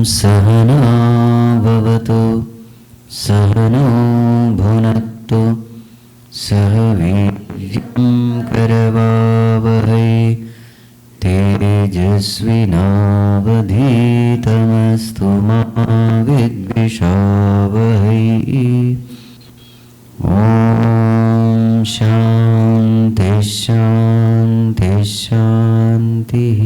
सहना भवतु सहनो भुनक्तु सह वीर्यं करवावहै तेजस्विनावधीतमस्तु मा विद्विषावहै। ॐ शान्ति शान्ति शान्तिः।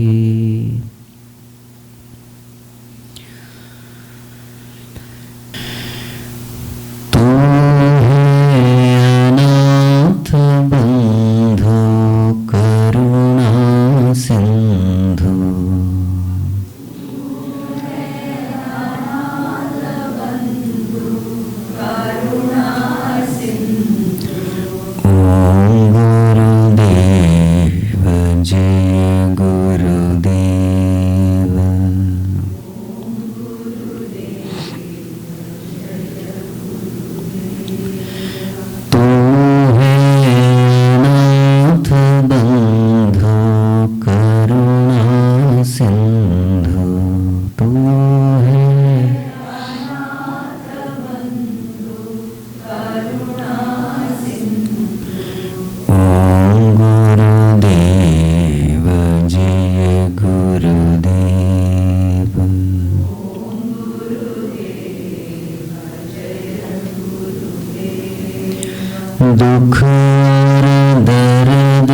दुख और दर्द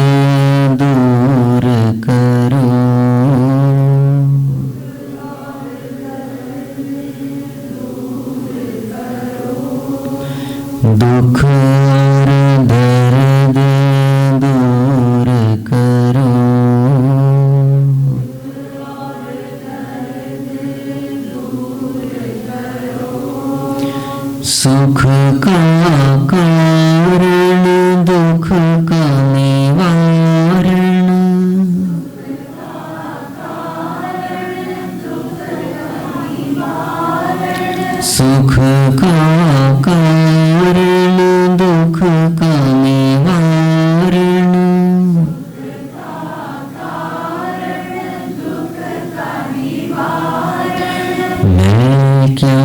दूर करो, दुख और दर्द दूर करो, सुख का कारण दुख का निवारण, सुख का कारण दुख का निवारण, मैं क्या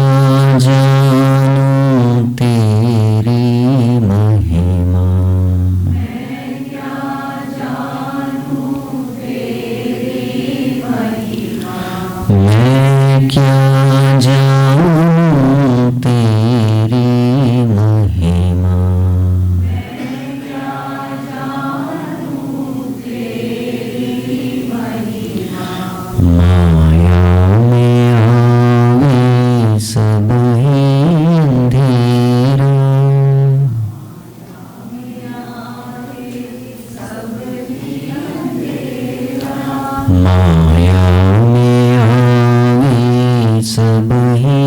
जानूं तेरी महिमा, मैं क्या जानूं तेरी महिमा, मैं क्या जानूं तेरी महिमा, मैं क्या जानूं तेरी महिमा। माया में आवे सब ही अंधेरा, माया में आवे सब ही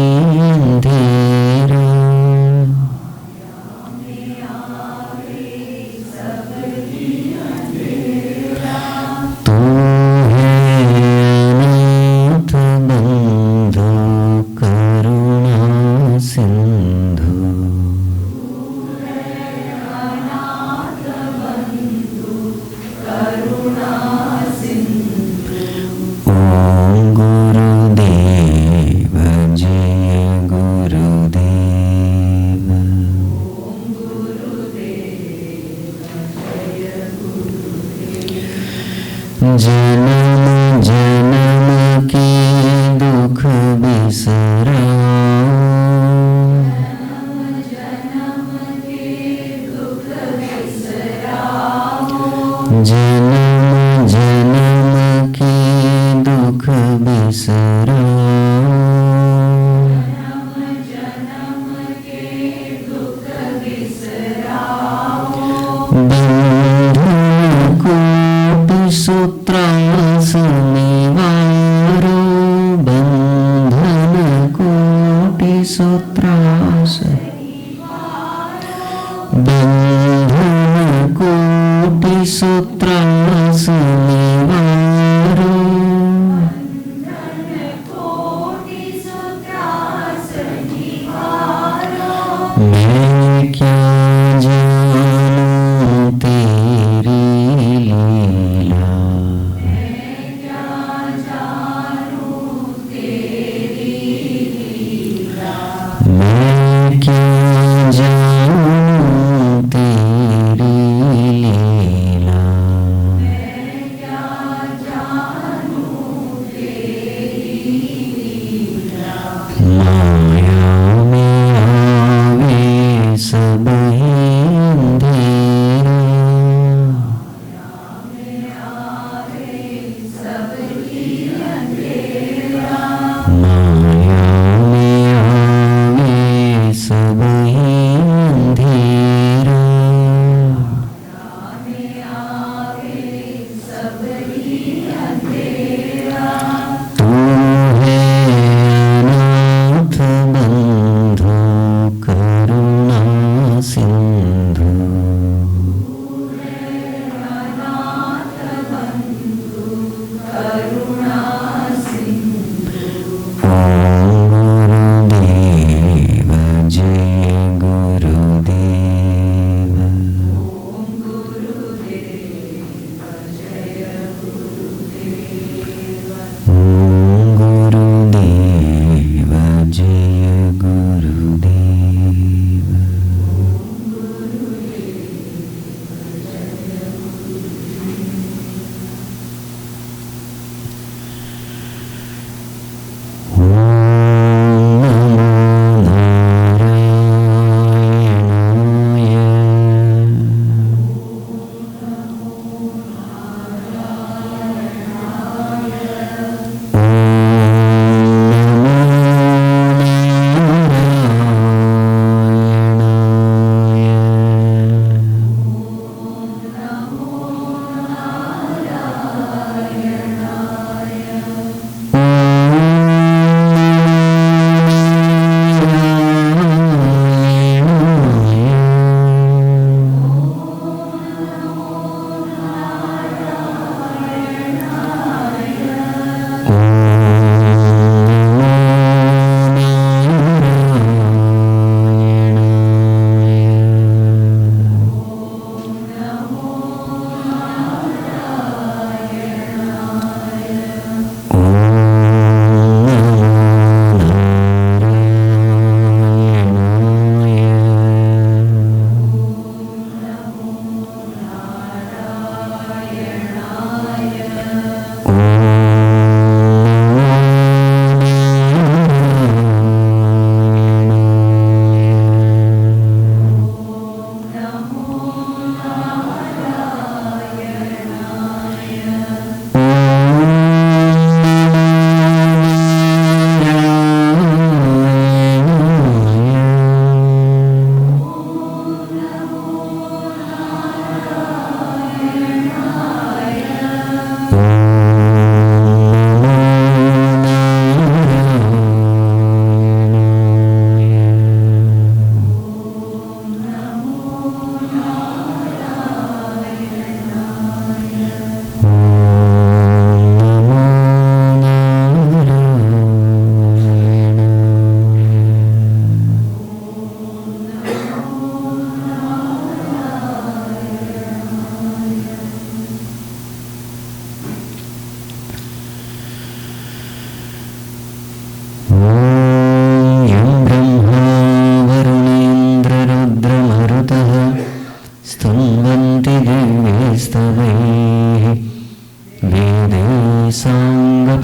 अंधेरा, तू है अनाथ बंधु करुणा सिंधु,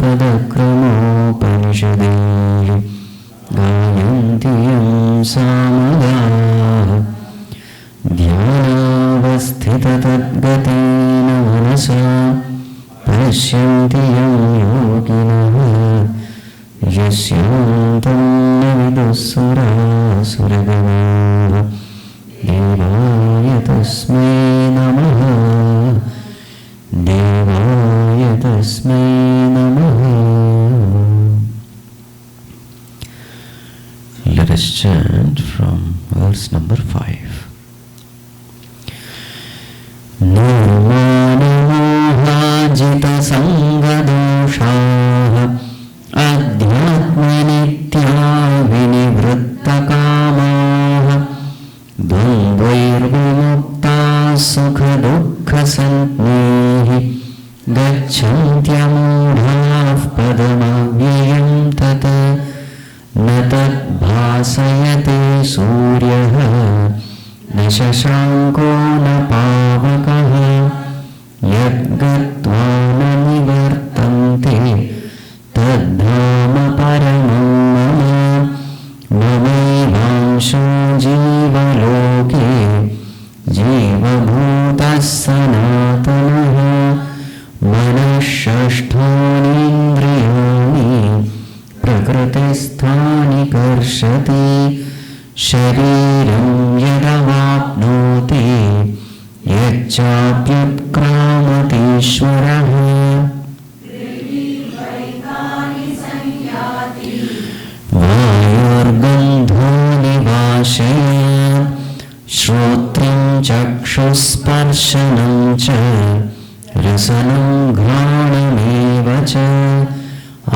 पदक्रमोपनिषदेः गायन्ति यं सामगाः ध्यानावस्थिततद्गतेन मनसा पश्यन्ति यं योगिनः यस्यान्तं न विदुःसुरासुरगणाः देवाय तस्मै नमः देवाय तस्मै नमः. Let us chant from verse number 5. निर्मानमोहाजितसङ्गदोषाः अध्यात्मनित्या विनिवृत्तकामाः द्वन्द्वैर्विमुक्ताः सुखदुःखसञ्ज्ञैः गच्छन्त्यमूढाः पदमव्ययं तत् न तद्भासयते सूर्यः न शशाङ्को न पावकः यद्गत्वा न निवर्तन्ते तद्धाम परमं मम ममैवांशो जीवलोके जीवभूतः सनातनः मनःषष्ठानीन्द्रियाणि प्रकृतिस्थानि कर्षति शरीरं यदवाप्नोति यच्चाप्युत्क्रामतीश्वरः वायुर्गन्धो निवाशय श्रोत्रं चक्षुस्पर्शनं च रसनं घ्राणमेव च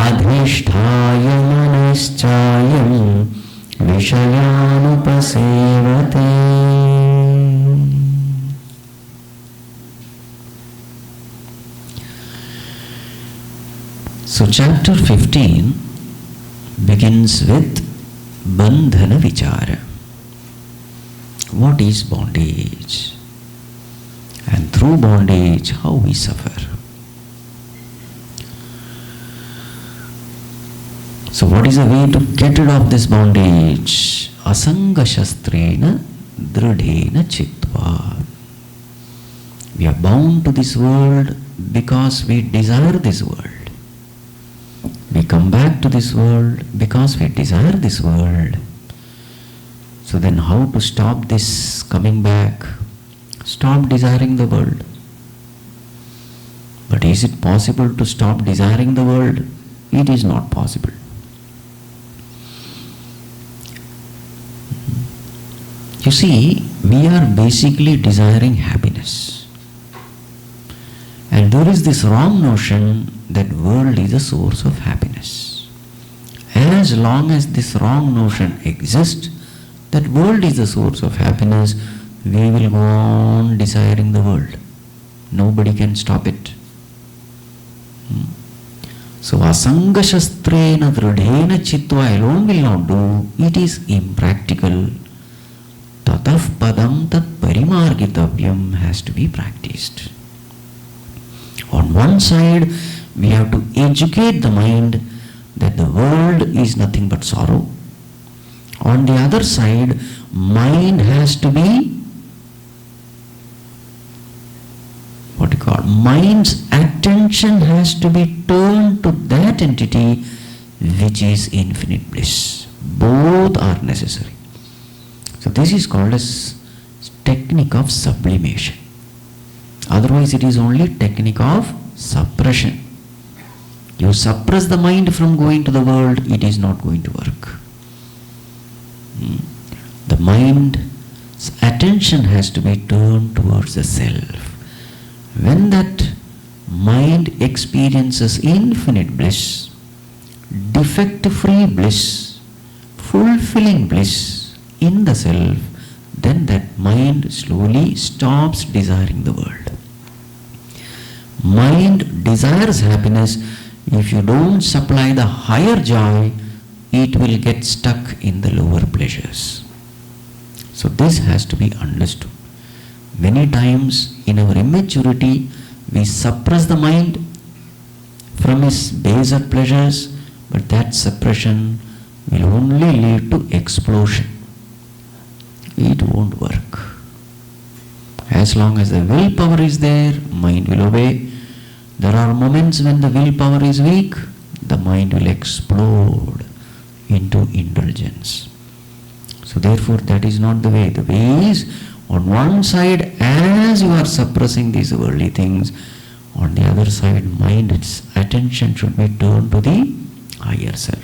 अधिष्ठाय मनश्चायं विषयानुपसेवते. So chapter 15 begins with Bandhana Vichara. What is bondage? And through bondage, how we suffer. So what is the way to get rid of this bondage? Asanga shastrena dridhena chitva. We are bound to this world because we desire this world. We come back to this world because we desire this world. So then how to stop this coming back? Stop desiring the world. But is it possible to stop desiring the world? It is not possible. You see, we are basically desiring happiness. And there is this wrong notion that world is a source of happiness. As long as this wrong notion exists, that world is the source of happiness, we will go on desiring the world. Nobody can stop it. So asanga shastrena dridhena chitva alone will not do. It is impractical. Tataf padam tat parimargitavyam has to be practiced. On one side, we have to educate the mind that the world is nothing but sorrow. On the other side, mind has to be mind's attention has to be turned to that entity which is infinite bliss. Both are necessary. So this is called as technique of sublimation. Otherwise it is only technique of suppression. You suppress the mind from going to the world, it is not going to work. The mind's attention has to be turned towards the self. When that mind experiences infinite bliss, defect-free bliss, fulfilling bliss in the self, then that mind slowly stops desiring the world. Mind desires happiness. If you don't supply the higher joy, it will get stuck in the lower pleasures. So this has to be understood. Many times in our immaturity, we suppress the mind from his baser pleasures, but that suppression will only lead to explosion. It won't work. As long as the willpower is there, mind will obey. There are moments when the willpower is weak, the mind will explode into indulgence. So therefore, that is not the way. The way is, on one side, as you are suppressing these worldly things, on the other side, mind's attention should be turned to the higher self.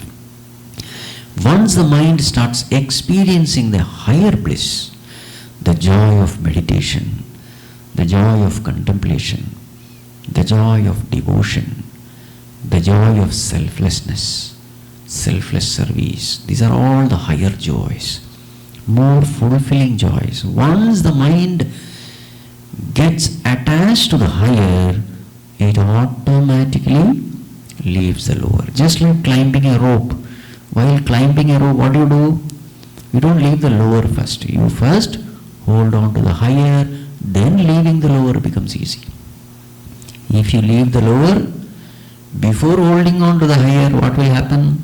Once the mind starts experiencing the higher bliss, the joy of meditation, the joy of contemplation, the joy of devotion, the joy of selflessness, selfless service, these are all the higher joys, more fulfilling joys. Once the mind gets attached to the higher, it automatically leaves the lower. Just like climbing a rope. While climbing a rope, what do? You don't leave the lower first. You first hold on to the higher, then leaving the lower becomes easy. If you leave the lower, before holding on to the higher, what will happen?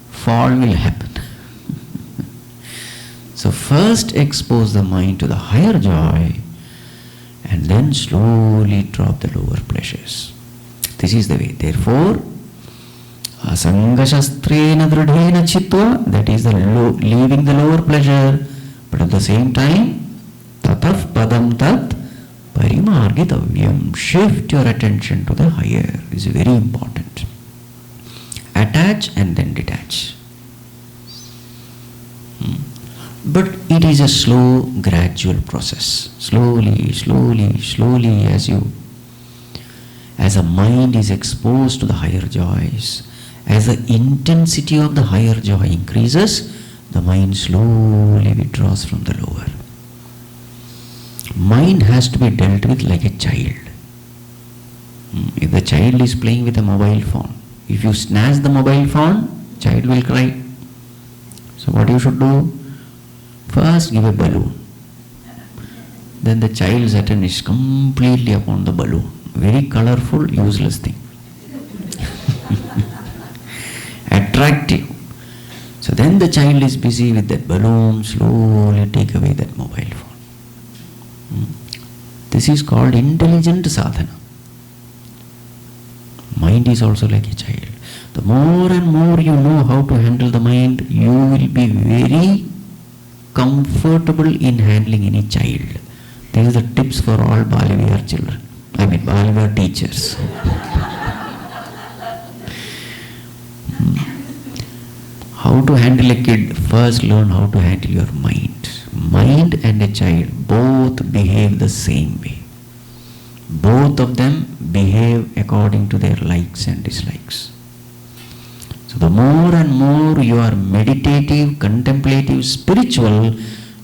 Fall will happen. So first expose the mind to the higher joy, and then slowly drop the lower pleasures. This is the way. Therefore, asangashastrena dridhena chitva, that is the leaving the lower pleasure, but at the same time, tataf padam tat parimargitavyam. Shift your attention to the higher. This is very important. Attach and then detach. But it is a slow, gradual process. Slowly, slowly, slowly, as a mind is exposed to the higher joys, as the intensity of the higher joy increases, the mind slowly withdraws from the lower. Mind has to be dealt with like a child. If the child is playing with a mobile phone, if you snatch the mobile phone, child will cry. So what you should do? First give a balloon. Then the child's attention is completely upon the balloon. Very colorful, useless thing. Attractive. So then the child is busy with that balloon, slowly take away that mobile phone. This is called intelligent sadhana. Mind is also like a child. The more and more you know how to handle the mind, you will be very comfortable in handling any child. These are the tips for all Balivihar children. Balivihar teachers. How to handle a kid? First learn how to handle your mind. Mind and a child both behave the same way. Both of them behave according to their likes and dislikes. So the more and more you are meditative, contemplative, spiritual,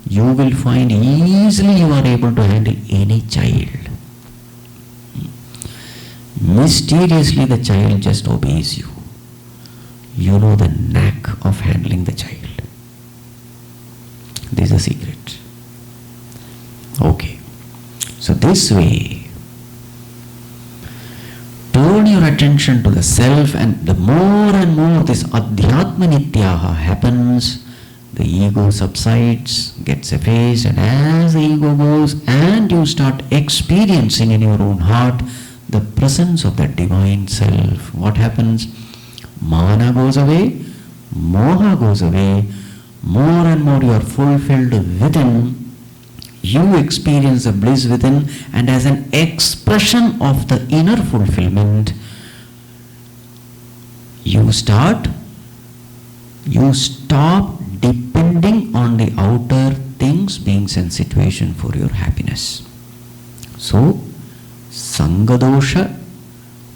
you will find easily you are able to handle any child. Mysteriously the child just obeys you. You know the knack of handling the child. This is the secret. Okay. So this way, turn your attention to the self, and the more and more this adhyatma nityaha happens, the ego subsides, gets effaced, and as the ego goes and you start experiencing in your own heart the presence of that divine self, what happens? Mana goes away, moha goes away, more and more you are fulfilled within. You experience the bliss within, and as an expression of the inner fulfillment, you stop depending on the outer things, beings and situation for your happiness. So, Sangadosha,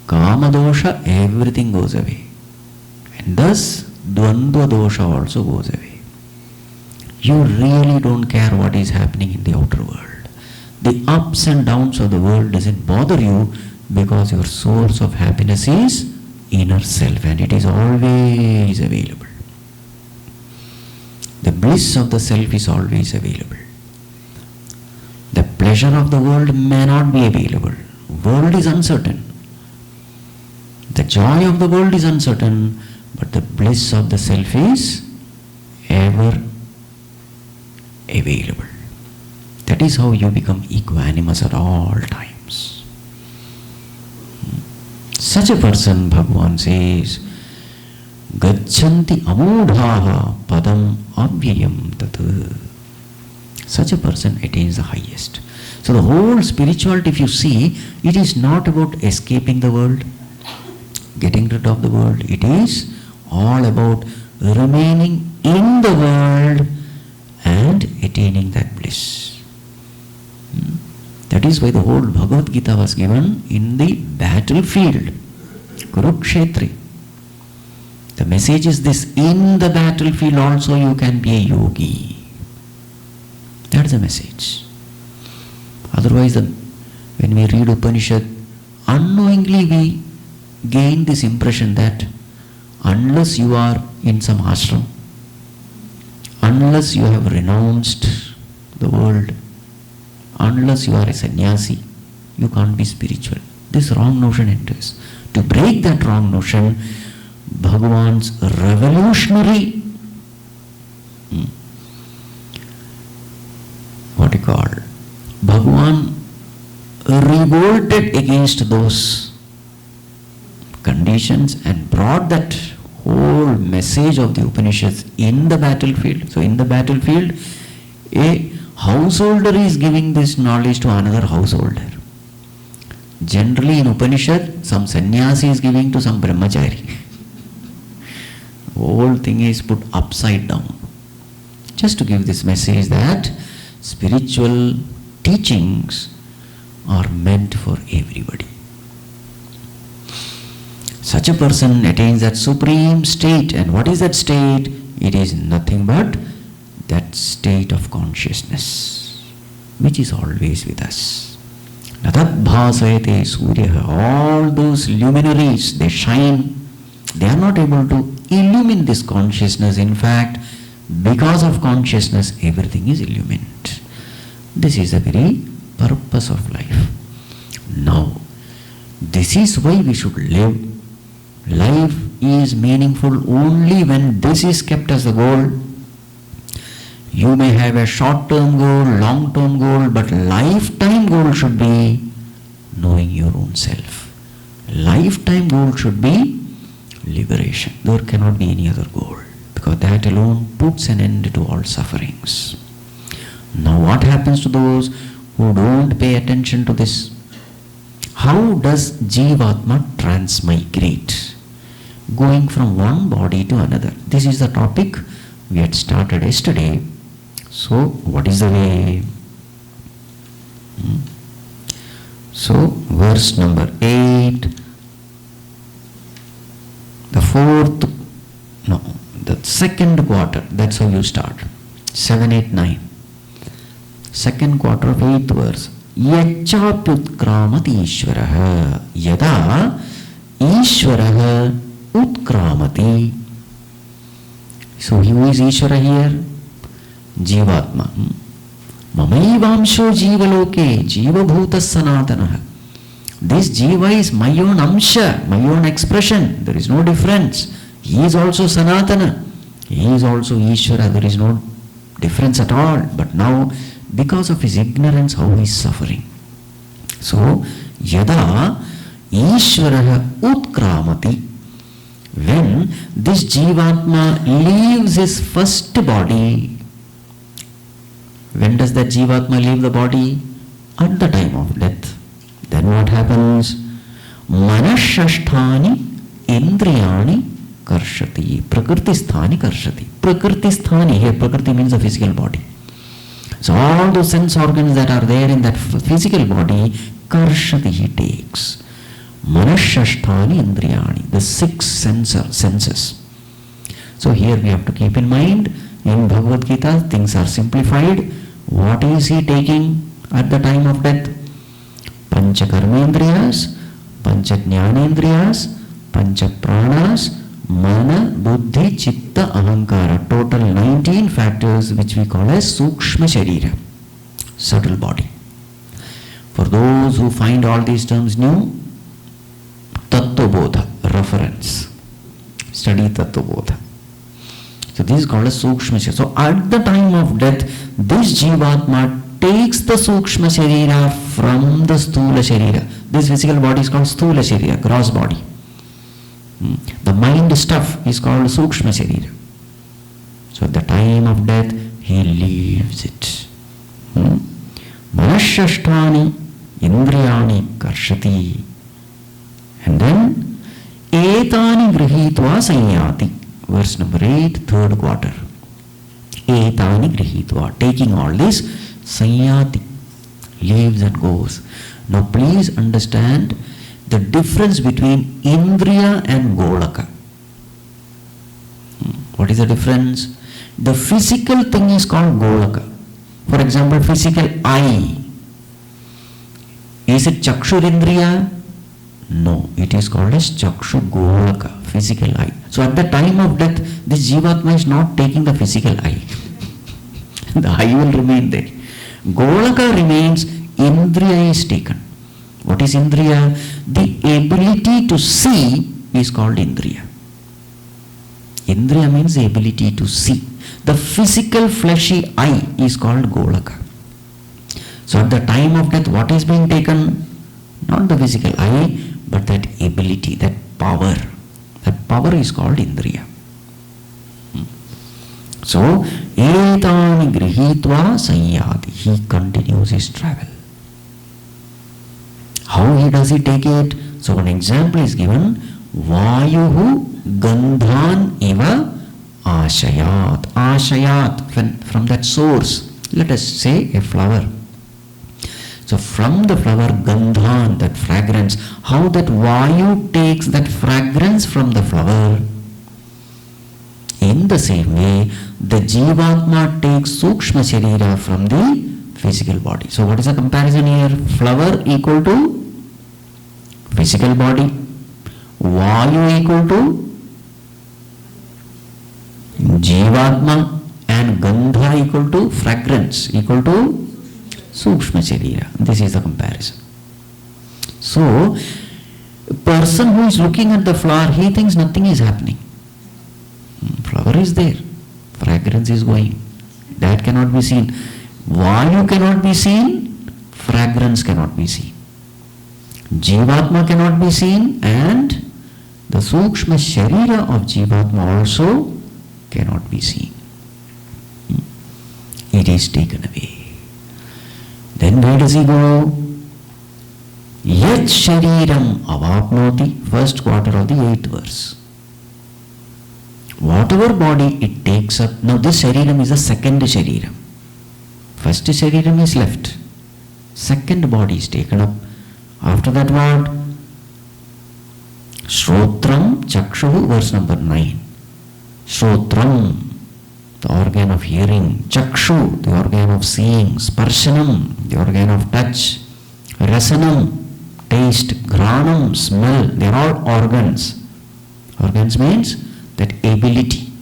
Kamadosha, everything goes away. And thus, Dvandva dosha also goes away. You really don't care what is happening in the outer world. The ups and downs of the world doesn't bother you, because your source of happiness is inner self, and it is always available. The bliss of the self is always available. The pleasure of the world may not be available. World is uncertain. The joy of the world is uncertain, but the bliss of the self is ever available. That is how you become equanimous at all times. Such a person, Bhagavan says, Gachanti amudhaha padam avyayam tat. Such a person attains the highest. So the whole spirituality, if you see, it is not about escaping the world, getting rid of the world. It is all about remaining in the world and attaining that bliss. That is why the whole Bhagavad Geeta was given in the battlefield, Kurukshetra. The message is this: in the battlefield also you can be a yogi. That is the message. Otherwise, when we read Upanishad, unknowingly we gain this impression that unless you are in some ashram, unless you have renounced the world, unless you are a sannyasi, you can't be spiritual. This wrong notion enters. To break that wrong notion, Bhagavan's revolutionary Bhagavan revolted against those conditions and brought that whole message of the Upanishads in the battlefield. So in the battlefield, a householder is giving this knowledge to another householder. Generally in Upanishad, some sannyasi is giving to some brahmachari. The whole thing is put upside down. Just to give this message that spiritual teachings are meant for everybody. Such a person attains that supreme state. And what is that state? It is nothing but that state of consciousness, which is always with us. Natat bhasayate surya. All those luminaries, they shine. They are not able to illumine this consciousness. In fact, because of consciousness, everything is illumined. This is the very purpose of life. Now, this is why we should live. Life is meaningful only when this is kept as the goal. You may have a short-term goal, long-term goal, but lifetime goal should be knowing your own self. Lifetime goal should be liberation. There cannot be any other goal, because that alone puts an end to all sufferings. Now what happens to those who don't pay attention to this? How does Jivatma transmigrate, going from one body to another? This is the topic we had started yesterday. So what is the way? So verse number 8, the second quarter, that's how you start. 7, 8, 9. Second quarter of 8th verse. Yachapyutkramat Ishvaraha. Yada Ishvaraha Utkramati. So who is Ishvara here? Jivatma. Mamaivamsho jivaloke jivabhuta sanatanaha. This jiva is my own amsha, my own expression. There is no difference. He is also sanatana. He is also Ishvara. There is no difference at all. But now, because of his ignorance, how he is suffering. So, yada Ishvaraha utkramati. When this Jivatma leaves his first body, when does that Jivatma leave the body? At the time of death. Then what happens? Manashashthani indriyani karshati. Prakritisthani karshati. Prakritisthani, here Prakriti means the physical body. So all those sense organs that are there in that physical body, karshati he takes. Manashashthani indriyani, the 6 senses. So here we have to keep in mind, in Bhagavad Geeta things are simplified. What is he taking at the time of death? Pancha karmendriyas, pancha jnanendriyas, pancha pranas, mana, buddhi, chitta, ahankara. Total 19 factors which we call as sukshma sharira, subtle body. For those who find all these terms new, tattva bodha, preference. Study Tattvabodha. So this is called a Sukshma Sharira. So at the time of death, this Jivatma takes the Sukshma Sharira from the Sthula Sharira. This physical body is called Sthula Sharira, gross body. The mind stuff is called Sukshma Sharira. So at the time of death, he leaves it. Manashashtani Indriyani Karshati. And then Etani Grihitva Sanyati. Verse number 8, third quarter. Etani Grihitva. Taking all this, Sanyati. Leaves and goes. Now please understand the difference between Indriya and Golaka. What is the difference? The physical thing is called Golaka. For example, physical eye. Is it Chakshurindriya? No, it is called as Chakshu Golaka, physical eye. So at the time of death, this Jivatma is not taking the physical eye. The eye will remain there. Golaka remains, Indriya is taken. What is Indriya? The ability to see is called Indriya. Indriya means the ability to see. The physical fleshy eye is called Golaka. So at the time of death, what is being taken? Not the physical eye, but that ability, that power. That power is called Indriya. So, etani grihitva sanyati. He continues his travel. How he does he take it? So an example is given. Vayuhu gandhan iva ashayat. Ashayat, from that source. Let us say a flower. So from the flower, gandhan, that fragrance, how that Vayu takes that fragrance from the flower. In the same way, the Jivatma takes Sukshma Sharira from the physical body. So what is the comparison here? Flower equal to physical body. Vayu equal to Jivatma, and Gandha equal to fragrance, equal to Sukshma Sharira. This is the comparison. So, a person who is looking at the flower, he thinks nothing is happening. Flower is there. Fragrance is going. That cannot be seen. Vayu cannot be seen. Fragrance cannot be seen. Jivatma cannot be seen, and the Sukshma Sharira of Jivatma also cannot be seen. It is taken away. Then where does he go? Yat shariram avapnoti, first quarter of the 8th verse. Whatever body it takes up, now this shariram is the second shariram. First shariram is left. Second body is taken up. After that what? Shrotram Chakshu, verse number 9. Shrotram, the organ of hearing. Chakshu, the organ of seeing. Sparshanam, the organ of touch. Rasanam, taste. Granam, smell. They are all organs. Organs means that ability.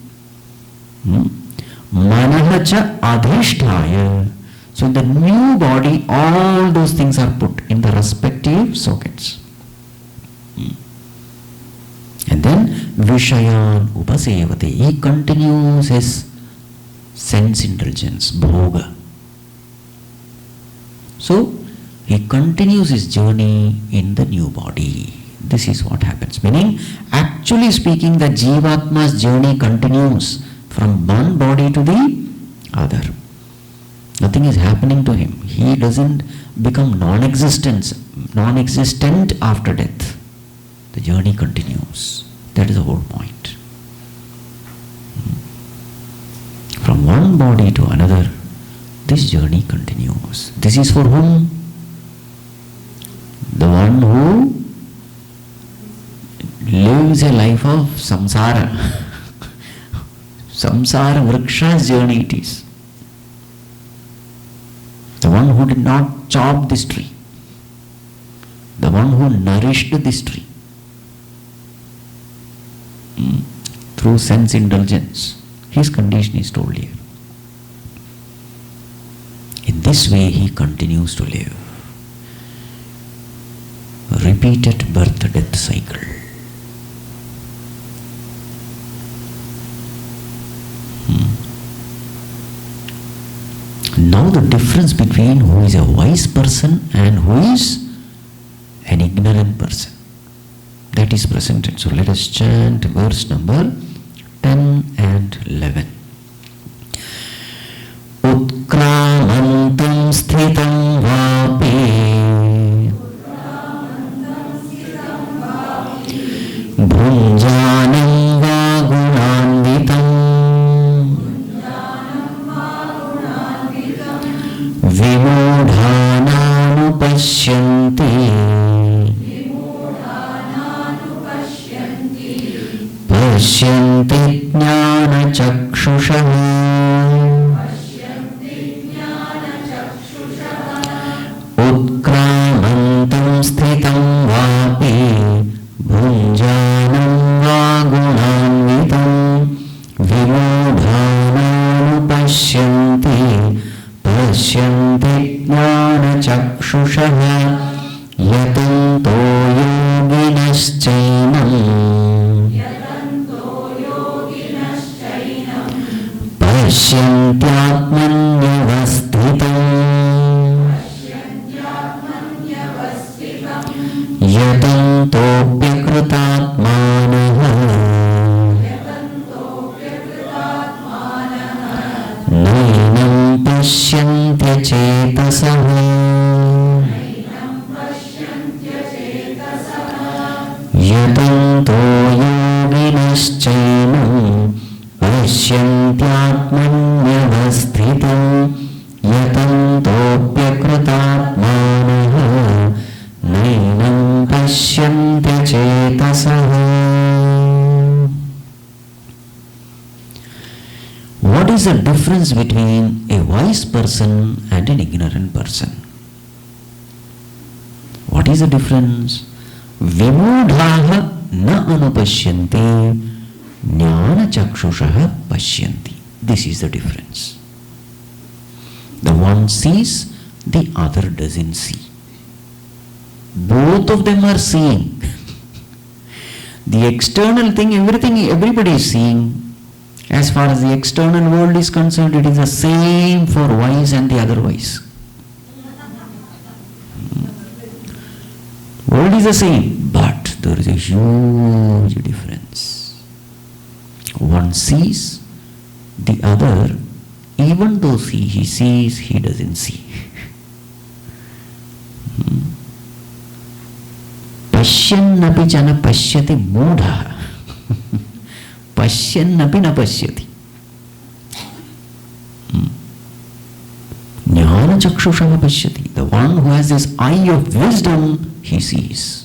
Manahacha adhishtaya. So in the new body, all those things are put in the respective sockets. And then Vishayan Upasevate. He continues his sense indulgence, bhoga. So he continues his journey in the new body. This is what happens. Meaning, actually speaking, the Jivatma's journey continues from one body to the other. Nothing is happening to him. He doesn't become non-existent after death. The journey continues. That is the whole point. From one body to another, this journey continues. This is for whom? The one who lives a life of samsara. Samsara vriksha's journey it is. The one who did not chop this tree. The one who nourished this tree. Through sense indulgence. His condition is told here. In this way he continues to live. Repeated birth-death cycle. Now the difference between who is a wise person and who is an ignorant person, that is presented. So let us chant verse number 10 and 11. Utkramantam sthitam vapi bhunjanam va gunanvitam vimudhananupashyanti पश्यन्ति ज्ञानचक्षुषः उत्क्रामन्तं स्थितं वापि भुञ्जानं वा गुणान्वितं विमूढानानुपश्यन्ति पश्यन्ति ज्ञानचक्षुषः यतन्तो योगिनश्चैनम् पश्यन्त्यात्मन्यवस्थितम् यतन्तोऽप्यकृतात्मानः नैनं पश्यन्त्यचेतसः यतन्तो योगिनश्चैनं पश्यन्त्यात्मन्यवस्थितं यतन्तोऽप्यकृतात्मानः नैनं पश्यन्त्यचेतसः. What is the difference between a wise person and an ignorant person? What is the difference? Vimudhaha na anupashyanti jnana chakshushaha pashyanti. This is the difference. The one sees, the other doesn't see. Both of them are seeing. The external thing, everybody is seeing. As far as the external world is concerned, it is the same for wise and the otherwise. World is the same, but there is a huge difference. One sees, the other, even though he sees, he doesn't see. Pashyannapi jana pashyati mudha. Pashyannapi na pashyati. Jnana chakshushaha pashyati. The one who has this eye of wisdom, he sees.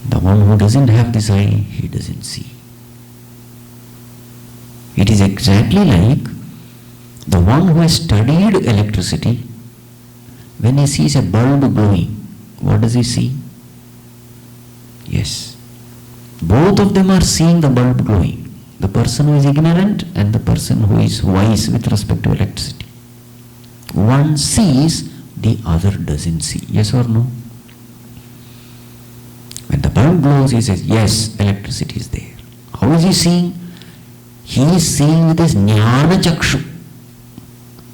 The one who doesn't have this eye, he doesn't see. It is exactly like the one who has studied electricity. When he sees a bulb glowing, what does he see? Yes. Both of them are seeing the bulb glowing. The person who is ignorant and the person who is wise with respect to electricity. One sees, the other doesn't see. Yes or no? When the bulb glows, he says, yes, electricity is there. How is he seeing? He is seeing with his jnana chakshu.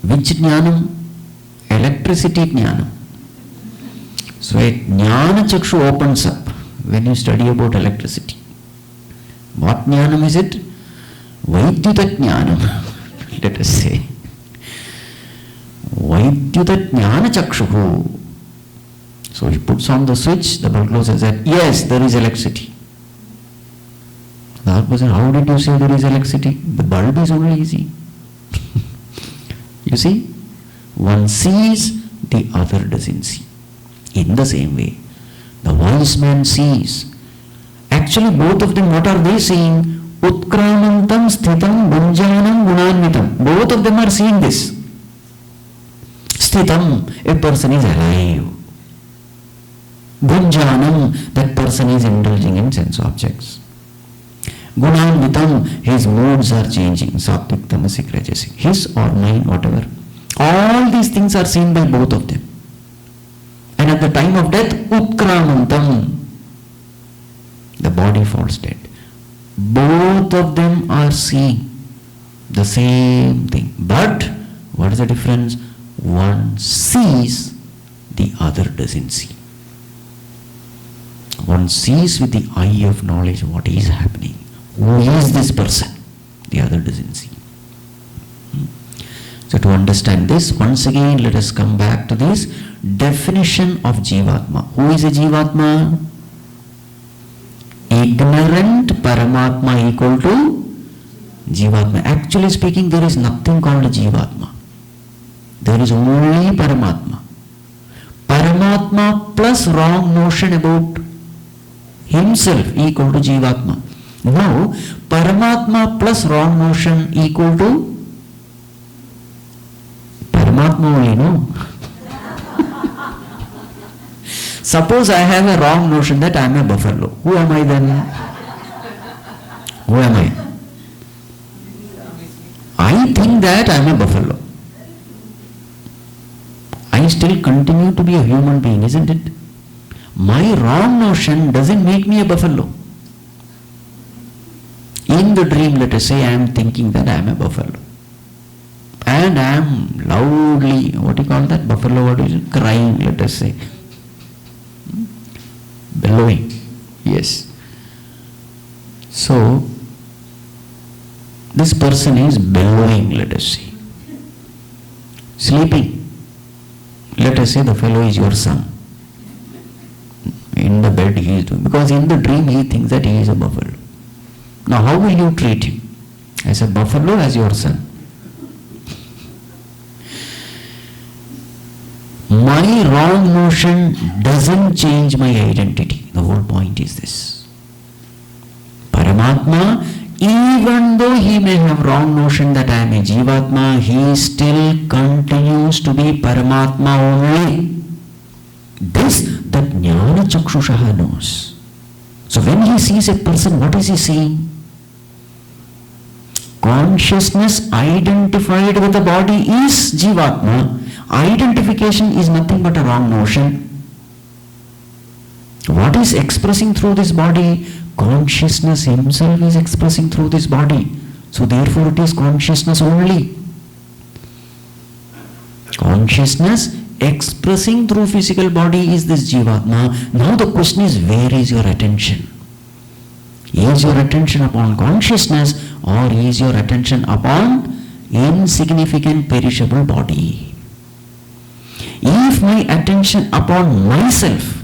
Which jnanam? Electricity jnanam. So a jnana chakshu opens up when you study about electricity. What jnanam is it? Vaidyuta jnanam. Let us say. Vaidyuta jnana chakshuhu. So he puts on the switch, the bulb glows and says, yes, there is electricity. The other person, how did you say there is electricity? The bulb is only easy. You see? One sees, the other doesn't see. In the same way, the wise man sees. Actually, both of them, what are they seeing? Utkramantam sthitam bhunjanam gunanvitam. Both of them are seeing this. Sthitam, a person is alive. Bhunjanam, that person is indulging in sense objects. Gunanvitam, his moods are changing. Sattvic, tamasic, rajasic. His or mine, whatever. All these things are seen by both of them. And at the time of death, utkramantam, the body falls dead. Both of them are seeing the same thing. But What is the difference? One sees, the other doesn't see. One sees with the eye of knowledge what is happening. Who is this person? The other doesn't see. So to understand this, once again let us come back to this definition of Jivatma. Who is a Jivatma? Ignorant Paramatma equal to Jivatma. Actually speaking, there is nothing called a Jivatma. There is only Paramatma. Paramatma plus wrong notion about himself equal to Jivatma. Now, Paramatma plus wrong notion equal to Paramatma only, no? Suppose I have a wrong notion that I am a buffalo. Who am I then? Who am I? I think that I am a buffalo. I still continue to be a human being, isn't it? My wrong notion doesn't make me a buffalo. In the dream, let us say, I am thinking that I am a buffalo. And I am loudly, what do you call that? Buffalo, what is it? Crying, let us say. Bellowing. Yes. So, this person is bellowing, let us say. Sleeping. Let us say the fellow is your son. In the bed he is doing, because in the dream he thinks that he is a buffalo. Now how will you treat him? As a buffalo, as your son? My wrong notion doesn't change my identity. The whole point is this. Paramatma, even though he may have wrong notion that I am a Jivatma, he still continues to be Paramatma only. This, the Jnana Chakshushaha knows. So when he sees a person, what is he seeing? Consciousness identified with the body is Jivatma. Identification is nothing but a wrong notion. What is expressing through this body? Consciousness himself is expressing through this body. So therefore it is consciousness only. Consciousness expressing through physical body is this Jivatma. Now the question is, where is your attention? Is your attention upon consciousness, or is your attention upon insignificant perishable body? If my attention upon myself,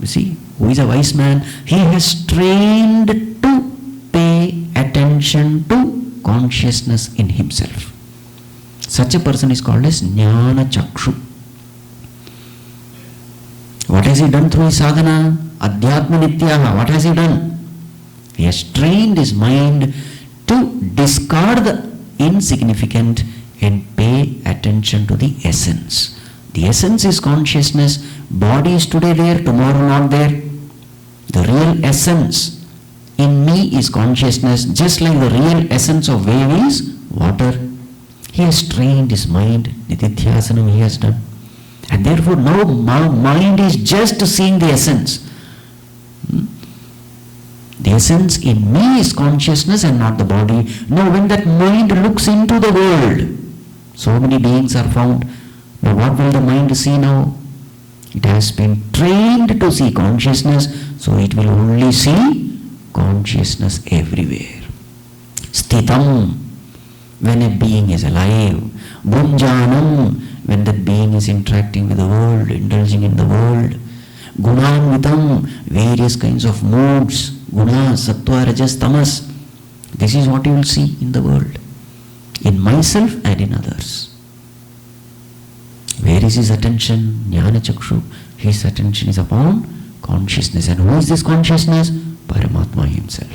you see, who is a wise man? He has trained to pay attention to consciousness in himself. Such a person is called as Jnana Chakshu. What has he done through his sadhana? Adhyatma Nityaha. What has he done? He has trained his mind to discard the insignificant and pay attention to the essence. The essence is consciousness. Body is today there, tomorrow not there. The real essence in me is consciousness, just like the real essence of wave is water. He has trained his mind, Nitidhyasanam he has done. And therefore now mind is just seeing the essence. The essence in me is consciousness and not the body. Now when that mind looks into the world, so many beings are found. Now what will the mind see now? It has been trained to see consciousness, so it will only see consciousness everywhere. Sthitam, when a being is alive. Bhunjanam, when that being is interacting with the world, indulging in the world. Gunanvitam, various kinds of moods, guna, sattva, rajas, tamas. This is what you will see in the world, in myself and in others. Where is his attention? Jnana Chakshu. His attention is upon consciousness. And who is this consciousness? Paramatma himself.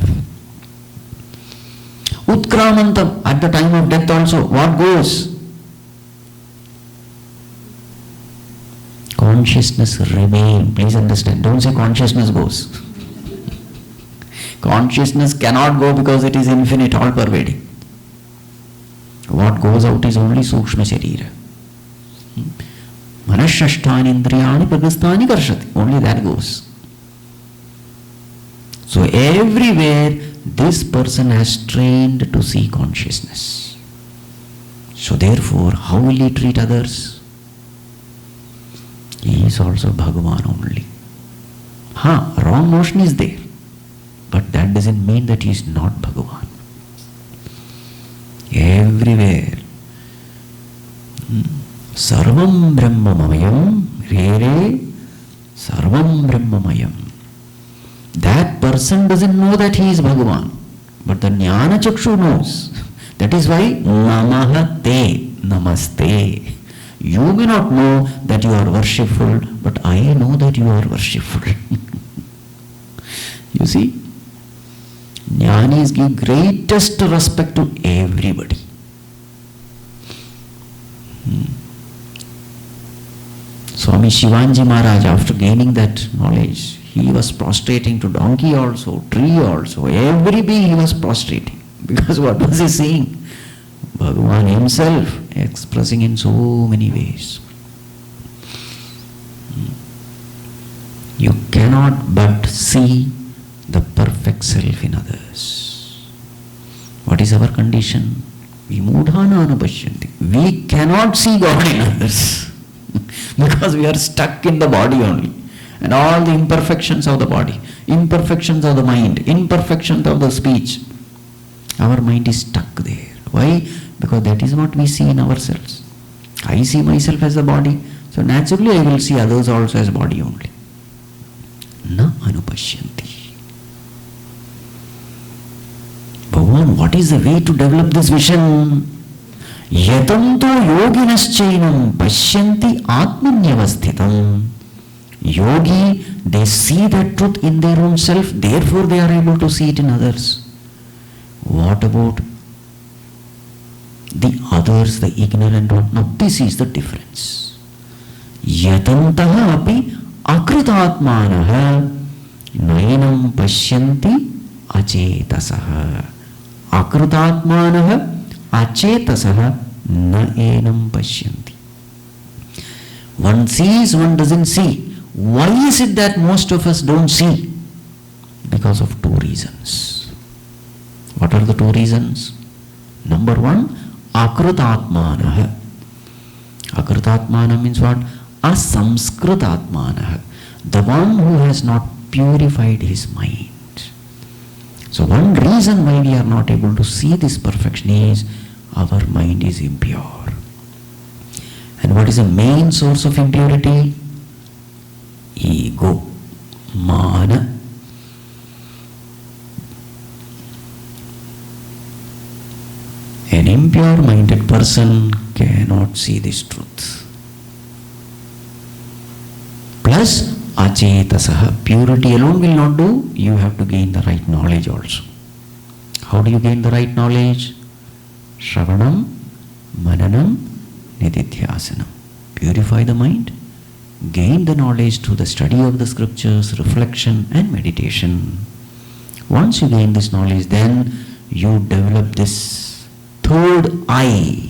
Utkramantam, at the time of death also, what goes? Consciousness remains. Please understand, don't say consciousness goes. Consciousness cannot go because it is infinite, all pervading. What goes out is only Sukshma Sharira. Manashashthani indriyani pragasthani karshati. Only that goes. So everywhere this person has trained to see consciousness. So therefore, how will he treat others? He is also Bhagavan only. Wrong notion is there, but that doesn't mean that he is not Bhagavan. Everywhere. Sarvam Brahmamayam, Sarvam Brahmamayam. That person doesn't know that he is Bhagavan, but the Jnana Chakshu knows. That is why Namaha Te, Namaste. You may not know that you are worshipful, but I know that you are worshipful. You see, Jnanis give greatest respect to everybody. Swami Shivanji Maharaj, after gaining that knowledge, he was prostrating to donkey also, tree also, every being he was prostrating. Because what was he seeing? Bhagavan himself expressing in so many ways. You cannot but see the perfect self in others. What is our condition? Vimudhana anupashyanti. We cannot see God in others because we are stuck in the body only. And all the imperfections of the body, imperfections of the mind, imperfections of the speech, our mind is stuck there. Why? Because that is what we see in ourselves. I see myself as the body, so naturally I will see others also as body only. Na anupashyanti. Bhagavan, what is the way to develop this vision? Yatanto yoginaschainam pashyanti atmanyavasthitam. Yogi, they see that truth in their own self, therefore they are able to see it in others. What about the others, the ignorant one? Now this is the difference. Yatantaha api akritatmanaha nainam pashyanti achetasaha. Akritatmanaha achetasaha nainam pashyanti. One sees, one doesn't see. Why is it that most of us don't see? Because of two reasons. What are the two reasons? Number one, akritatmanaha. Akritatmana means what? Asamskritatmanaha. The one who has not purified his mind. So one reason why we are not able to see this perfection is our mind is impure. And what is the main source of impurity? Ego, mana. An impure-minded person cannot see this truth. Plus, achetasaha. Purity alone will not do. You have to gain the right knowledge also. How do you gain the right knowledge? Shravanam, mananam, nididhyasanam. Purify the mind. Gain the knowledge through the study of the scriptures, reflection and meditation. Once you gain this knowledge, then you develop this third eye.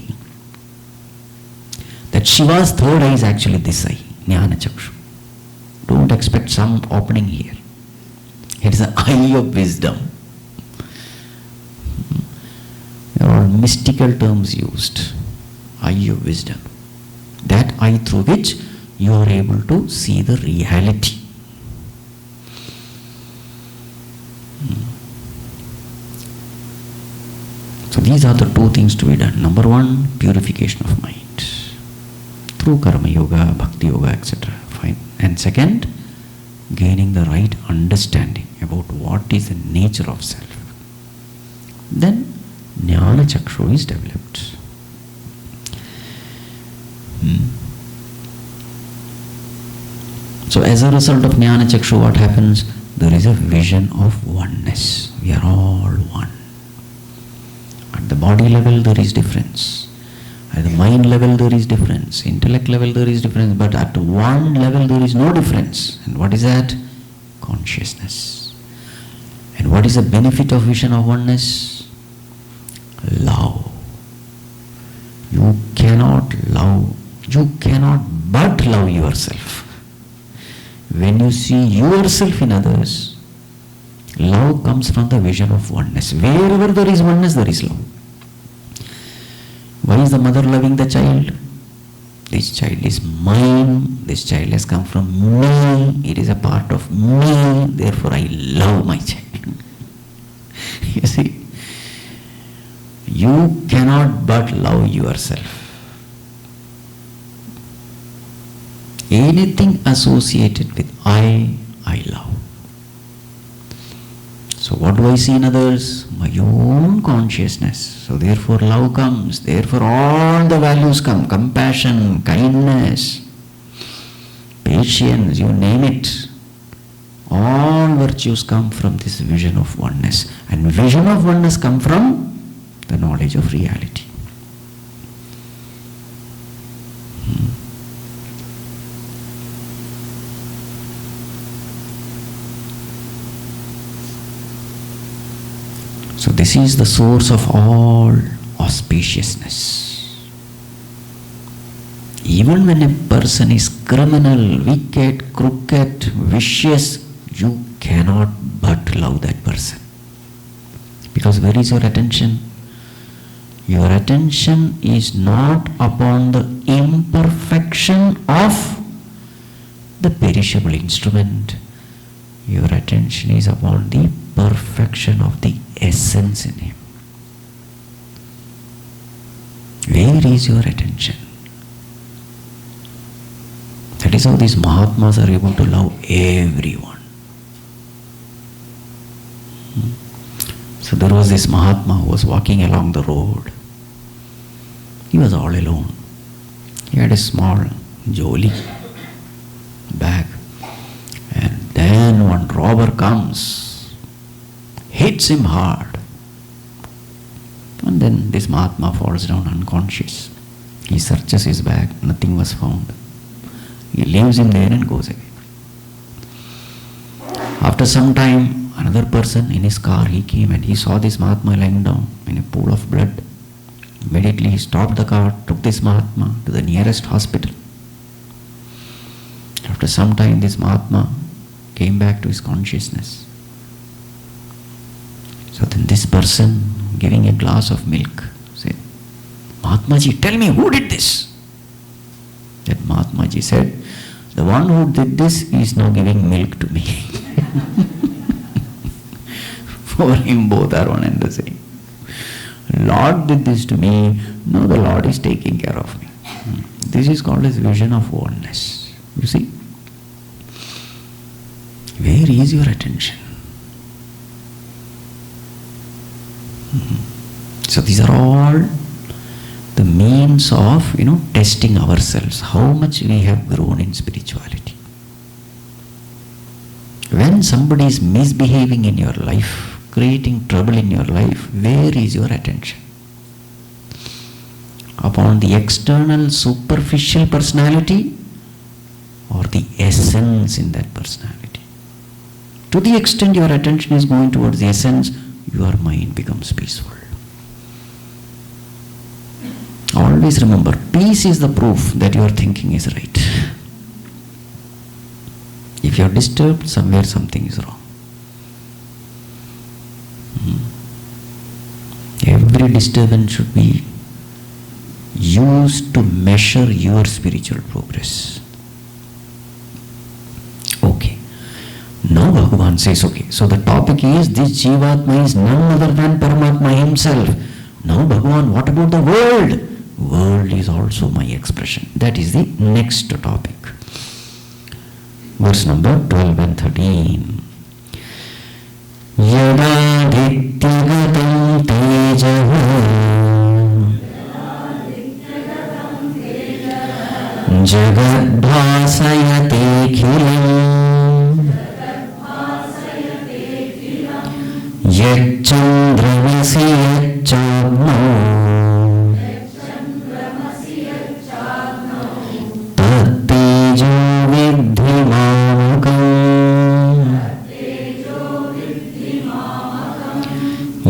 That Shiva's third eye is actually this eye, Jnana Chakshu. Don't expect some opening here. It is an eye of wisdom. There are mystical terms used. Eye of wisdom. That eye through which you are able to see the reality. So these are the two things to be done. Number one, purification of mind through karma yoga, bhakti yoga, etc. Fine. And second, gaining the right understanding about what is the nature of self. Then Jnana Chakshu is developed. So as a result of Jnana Chakshu, what happens? There is a vision of oneness. We are all one. At the body level there is difference. At the mind level there is difference. Intellect level there is difference. But at one level there is no difference. And what is that? Consciousness. And what is the benefit of vision of oneness? Love. You cannot but love yourself. When you see yourself in others, love comes from the vision of oneness. Wherever there is oneness, there is love. Why is the mother loving the child? This child is mine, this child has come from me, it is a part of me, therefore I love my child. You see, you cannot but love yourself. Anything associated with I love. So what do I see in others? My own consciousness. So therefore love comes, therefore all the values come, compassion, kindness, patience, you name it. All virtues come from this vision of oneness. And vision of oneness comes from the knowledge of reality. So this is the source of all auspiciousness. Even when a person is criminal, wicked, crooked, vicious, you cannot but love that person. Because where is your attention? Your attention is not upon the imperfection of the perishable instrument. Your attention is upon the perfection of the essence in him. Where is your attention? That is how these Mahatmas are able to love everyone. So there was this Mahatma who was walking along the road. He was all alone. He had a small joli bag. And then one robber comes, hits him hard. And then this Mahatma falls down unconscious. He searches his bag, nothing was found. He leaves him there and goes away. After some time, another person in his car, he came and he saw this Mahatma lying down in a pool of blood. Immediately he stopped the car, took this Mahatma to the nearest hospital. After some time, this Mahatma came back to his consciousness. So then this person, giving a glass of milk, said, Mahatmaji, tell me who did this? That Mahatmaji said, the one who did this is now giving milk to me. For him both are one and the same. Lord did this to me, now the Lord is taking care of me. This is called as vision of oneness. You see? Where is your attention? So these are all the means of, testing ourselves, how much we have grown in spirituality. When somebody is misbehaving in your life, creating trouble in your life, where is your attention? Upon the external superficial personality or the essence in that personality? To the extent your attention is going towards the essence, your mind becomes peaceful. Always remember, peace is the proof that your thinking is right. If you are disturbed, somewhere something is wrong. Every disturbance should be used to measure your spiritual progress. Okay. Now Bhagavan says, okay, so the topic is this Jivatma is none other than Paramatma himself. Now Bhagavan, what about the world? World is also my expression. That is the next topic. Verse number 12 and 13. Yadadityagatam tejaha jagadbhasayate khilam yachandramasi yacchagno tattejo vidhi mamakam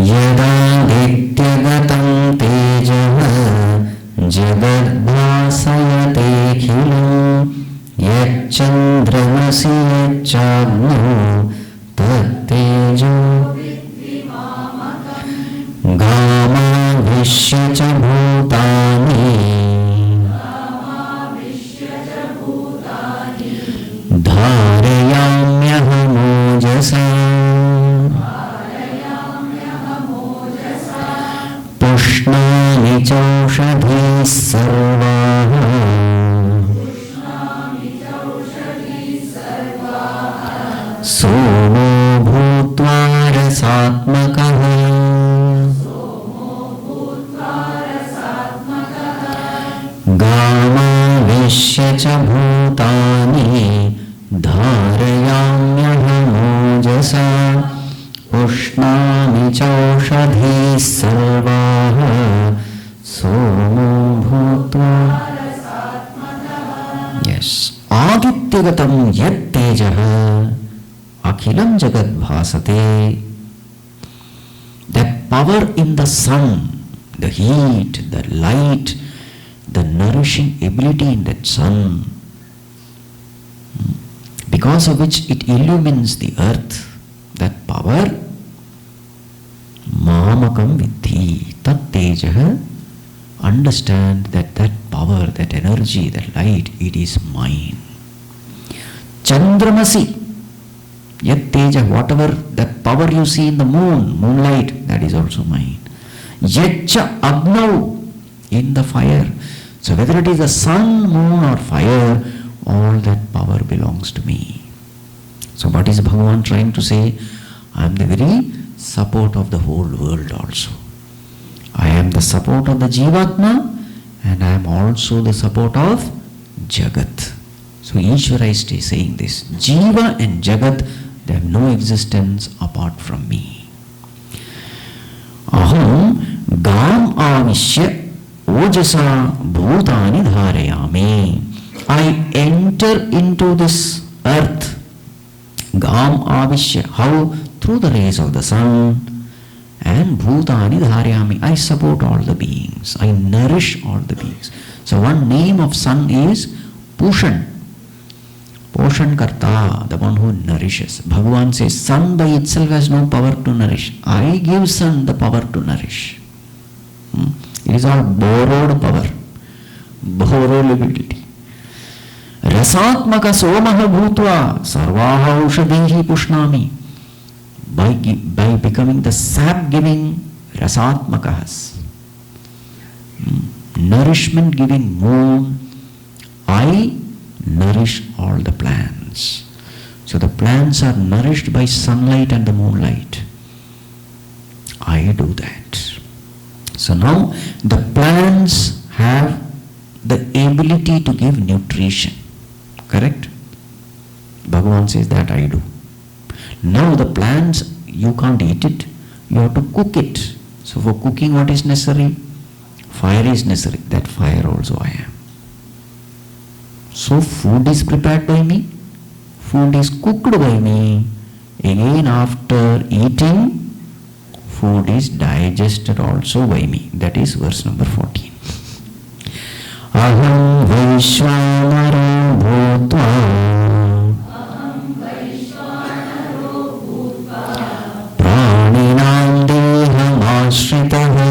yadadityagatam tejaha jagadbhasayate khilam yachandramasi yacchagno tattejo gama vishya cha bhutani गामाविश्य च भूतानि धारयाम्यहमोजसा उष्णामि चौषधीः सर्वाः सोमो भूत्वा. Yes. आदित्यगतं यत् तेजः अखिलं जगत् भासते. That power in the sun, the heat, the light, the nourishing ability in that sun, because of which it illumines the earth, that power, mahamakam vidhi, tat tejah, understand that that power, that energy, that light, it is mine. Chandramasi, yat tejah, whatever that power you see in the moon, moonlight, that is also mine. Yatcha agnav, in the fire. So whether it is the sun, moon or fire, all that power belongs to me. So what is Bhagavan trying to say? I am the very support of the whole world also. I am the support of the Jivatma and I am also the support of Jagat. So Ishvara is saying this. Jiva and Jagat, they have no existence apart from me. Aham gam avishya ojasa bhutani dharayami. I enter into this earth. Gam avishya. How? Through the rays of the sun. And bhutani dharayami. I support all the beings. I nourish all the beings. So one name of sun is Pushan. Poshan Karta, the one who nourishes. Bhagavan says, sun by itself has no power to nourish. I give sun the power to nourish. It is all borrowed power. Borrowed ability. Rasatmaka somaha bhutva sarvaha ushadhihi pushnami. By becoming the sap-giving rasatmakahas, nourishment-giving moon, I nourish all the plants. So the plants are nourished by sunlight and the moonlight. I do that. So now the plants have the ability to give nutrition. Correct? Bhagavan says that I do. Now the plants, you can't eat it, you have to cook it. So for cooking what is necessary? Fire is necessary. That fire also I am. So food is prepared by me, food is cooked by me. Again after eating, food is digested also by me. That is verse number 14. Aham Vaishvanaro Bhutva Praninam Deham Ashritaha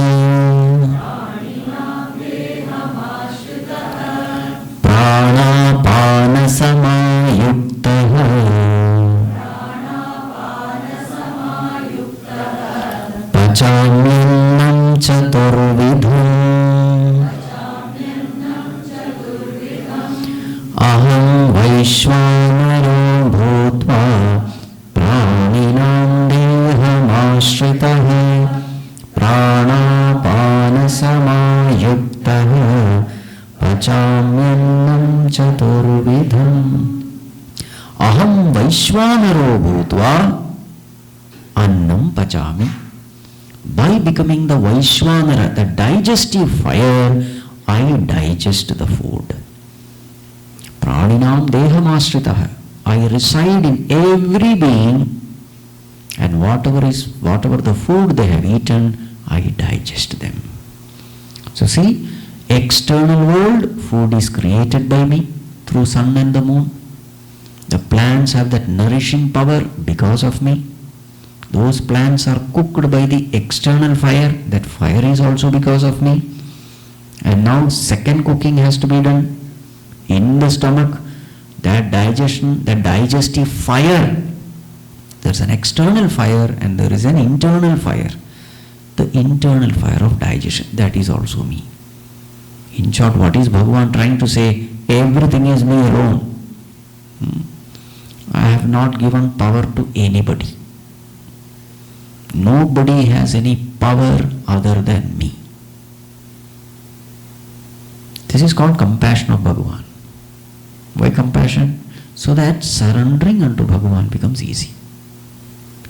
Pranapana Samayuktaha Pachamyannam Chaturvidham Aham Vaishvanaro Bhutva Praninam Deham Ashritaha Pranapana Samayuktaha Pachamyannam Chaturvidham. Aham Vaishvanaro Bhutva Annam Pachami. By becoming the Vaishvanara, the digestive fire, I digest the food. Praninam Deham Ashritaha. I reside in every being, and whatever the food they have eaten, I digest them. So see, external world, food is created by me through sun and the moon. The plants have that nourishing power because of me. Those plants are cooked by the external fire. That fire is also because of me. And now second cooking has to be done in the stomach. That digestion, that digestive fire, there's an external fire and there is an internal fire. The internal fire of digestion, that is also me. In short, what is Bhagavan trying to say? Everything is me alone. I have not given power to anybody. Nobody has any power other than me. This is called compassion of Bhagavan. Why compassion? So that surrendering unto Bhagavan becomes easy.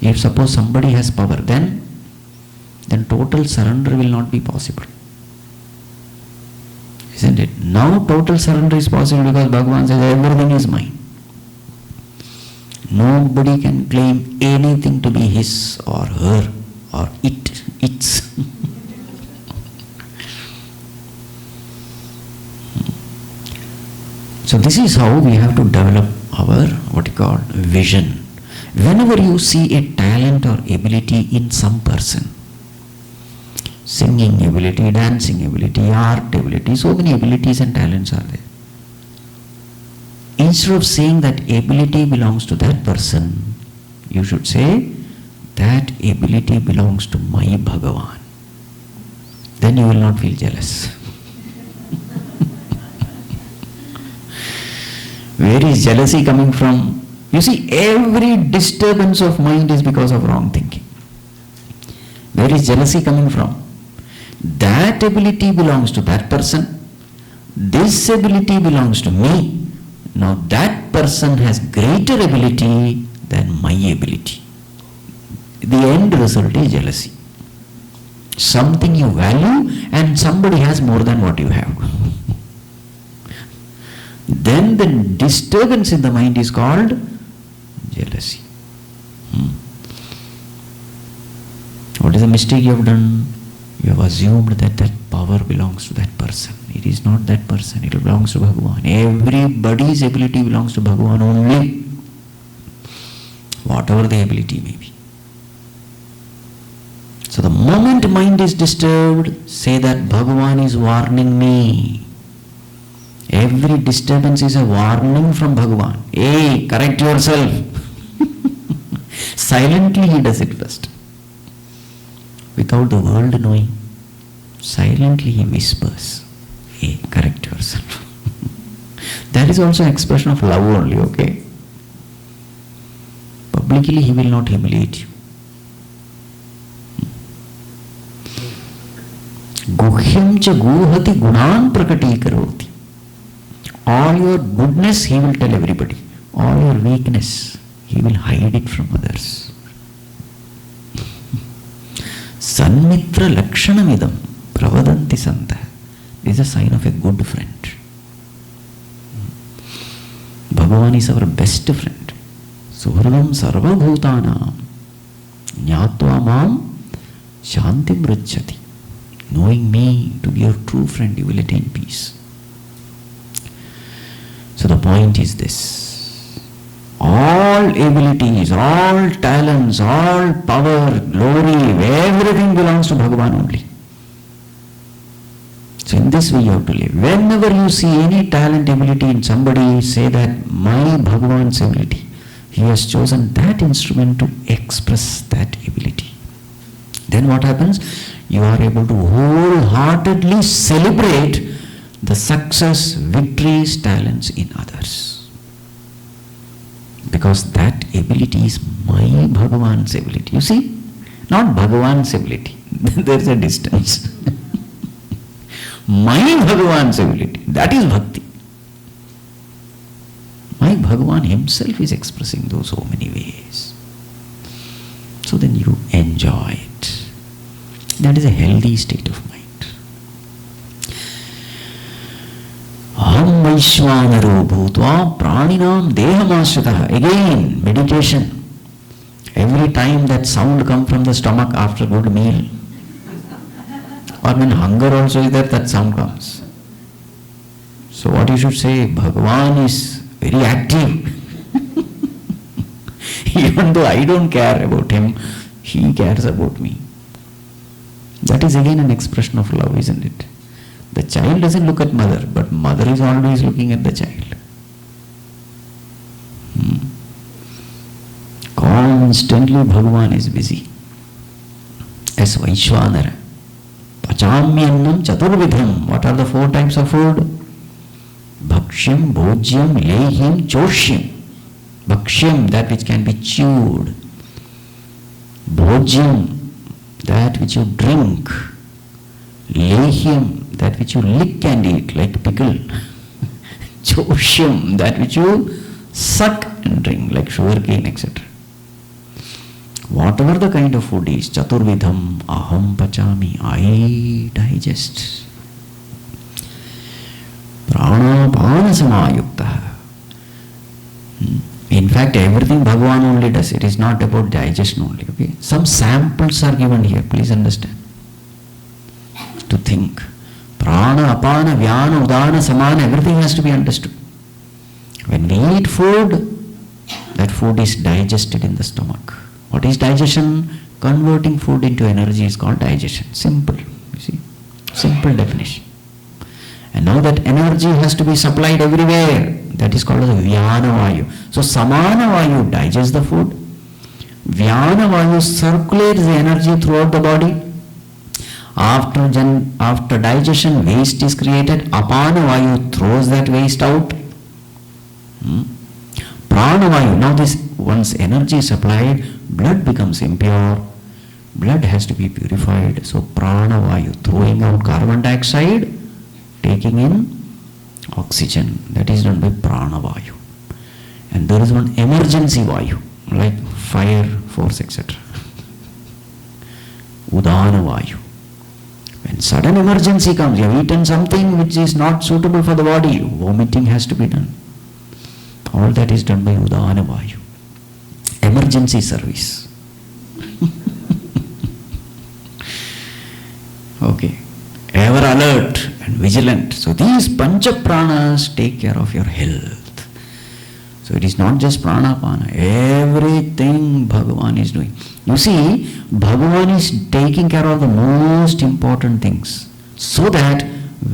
If suppose somebody has power, then total surrender will not be possible. Isn't it? Now total surrender is possible because Bhagavan says everything is mine. Nobody can claim anything to be his or her or its. So this is how we have to develop our vision. Whenever you see a talent or ability in some person, singing ability, dancing ability, art ability, so many abilities and talents are there. Instead of saying that ability belongs to that person, you should say that ability belongs to my Bhagavan. Then you will not feel jealous. Where is jealousy coming from? You see, every disturbance of mind is because of wrong thinking. Where is jealousy coming from? That ability belongs to that person. This ability belongs to me. Now that person has greater ability than my ability. The end result is jealousy. Something you value and somebody has more than what you have. Then the disturbance in the mind is called jealousy. What is the mistake you have done? You have assumed that power belongs to that person. It is not that person, it belongs to Bhagavan. Everybody's ability belongs to Bhagavan only, whatever the ability may be. So the moment mind is disturbed, say that Bhagavan is warning me. Every disturbance is a warning from Bhagavan. Hey, correct yourself. Silently he does it first. Without the world knowing, silently he whispers, hey, correct yourself. That is also an expression of love only, okay? Publicly he will not humiliate you. Guhyam cha guhati gunan prakati karoti. All your goodness he will tell everybody. All your weakness he will hide it from others. Sanmitra lakshanamidam pravadanti santa. This is a sign of a good friend. Bhagavan is our best friend. Suhridam sarva bhutanam jnatva mam shantim rajyati. Knowing me to be your true friend, you will attain peace. So the point is this. All abilities, all talents, all power, glory, everything belongs to Bhagavan only. So in this way you have to live. Whenever you see any talent, ability in somebody, say that my Bhagavan's ability. He has chosen that instrument to express that ability. Then what happens? You are able to wholeheartedly celebrate the success, victories, talents in others. Because that ability is my Bhagavan's ability. You see, not Bhagavan's ability. There is a distance. My Bhagavan's ability, that is bhakti. My Bhagavan himself is expressing those so many ways. So then you enjoy it. That is a healthy state of mind. Aham Vaishvanaro bhutva praninam dehamashritaha. Again, meditation. Every time that sound comes from the stomach after good meal, or when hunger also is there, that sound comes. So what you should say, Bhagavan is very active. Even though I don't care about him, he cares about me. That is again an expression of love, isn't it? The child doesn't look at mother, but mother is always looking at the child. Constantly Bhagavan is busy. As Vaishvanara. Pachamyannam chaturvidham. What are the 4 types of food? Bhakshyam, bhojyam, lehyam, choshyam. Bhakshyam, that which can be chewed. Bhojyam, that which you drink. Lehyam, that which you lick and eat, like pickle. Choshyam, that which you suck and drink, like sugarcane, etc. Whatever the kind of food is, chaturvidham aham pachami, I digest. Pranapana samayukta. In fact, everything Bhagavan only does. It is not about digestion only. Okay? Some samples are given here. Please understand. To think. Prana, apana, vyana, udana, samana, everything has to be understood. When we eat food, that food is digested in the stomach. What is digestion? Converting food into energy is called digestion. Simple. You see? Simple definition. And now that energy has to be supplied everywhere. That is called as Vyana Vayu. So Samana Vayu digests the food. Vyana Vayu circulates the energy throughout the body. After digestion, waste is created. Apana Vayu throws that waste out. Prana Vayu. Now this, once energy is supplied, blood becomes impure. Blood has to be purified. So Prana Vayu, throwing out carbon dioxide, taking in oxygen. That is done by Prana Vayu. And there is one emergency Vayu, like fire force, etc. Udana Vayu. When sudden emergency comes, you have eaten something which is not suitable for the body, vomiting has to be done. All that is done by Udana Vayu. Emergency service. Okay. Ever alert and vigilant. So these pancha pranas take care of your health. So it is not just pranapana. Everything Bhagavan is doing. You see, Bhagavan is taking care of the most important things so that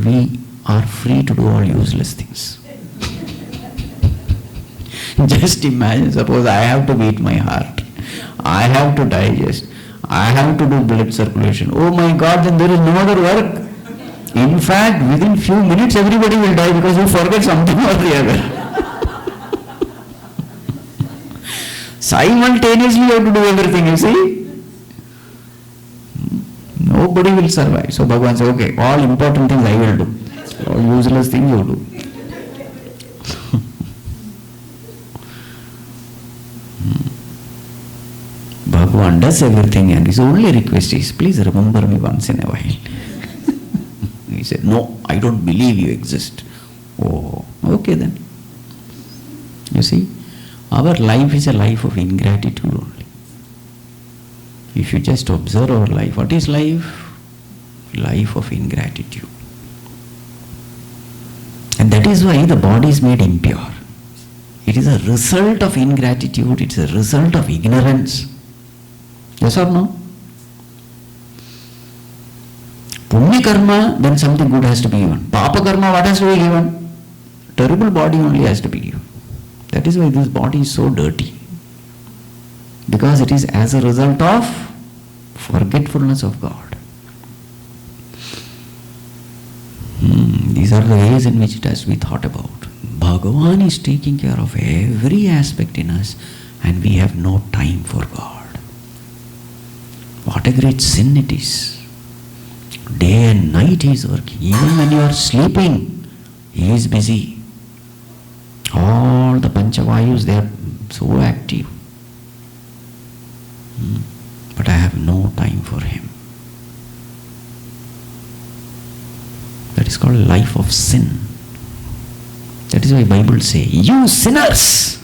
we are free to do all useless things. Just imagine, suppose I have to beat my heart. I have to digest. I have to do blood circulation. Oh my God, then there is no other work. In fact, within few minutes everybody will die because you forget something or the other. Simultaneously you have to do everything, you see. Nobody will survive. So Bhagavan says, okay, all important things I will do. All useless things you do. Bhagavan does everything and his only request is, please remember me once in a while. He said, no, I don't believe you exist. Oh, okay then. You see, our life is a life of ingratitude only. If you just observe our life, what is life? Life of ingratitude. And that is why the body is made impure. It is a result of ingratitude, it is a result of ignorance. Yes or no? Punya karma, then something good has to be given. Papa karma, what has to be given? Terrible body only has to be given. That is why this body is so dirty. Because it is as a result of forgetfulness of God. These are the ways in which it has to be thought about. Bhagavan is taking care of every aspect in us and we have no time for God. What a great sin it is. Day and night he is working. Even when you are sleeping, he is busy. All the Panchavayus, they are so active. But I have no time for him. That is called life of sin. That is why Bible says, you sinners!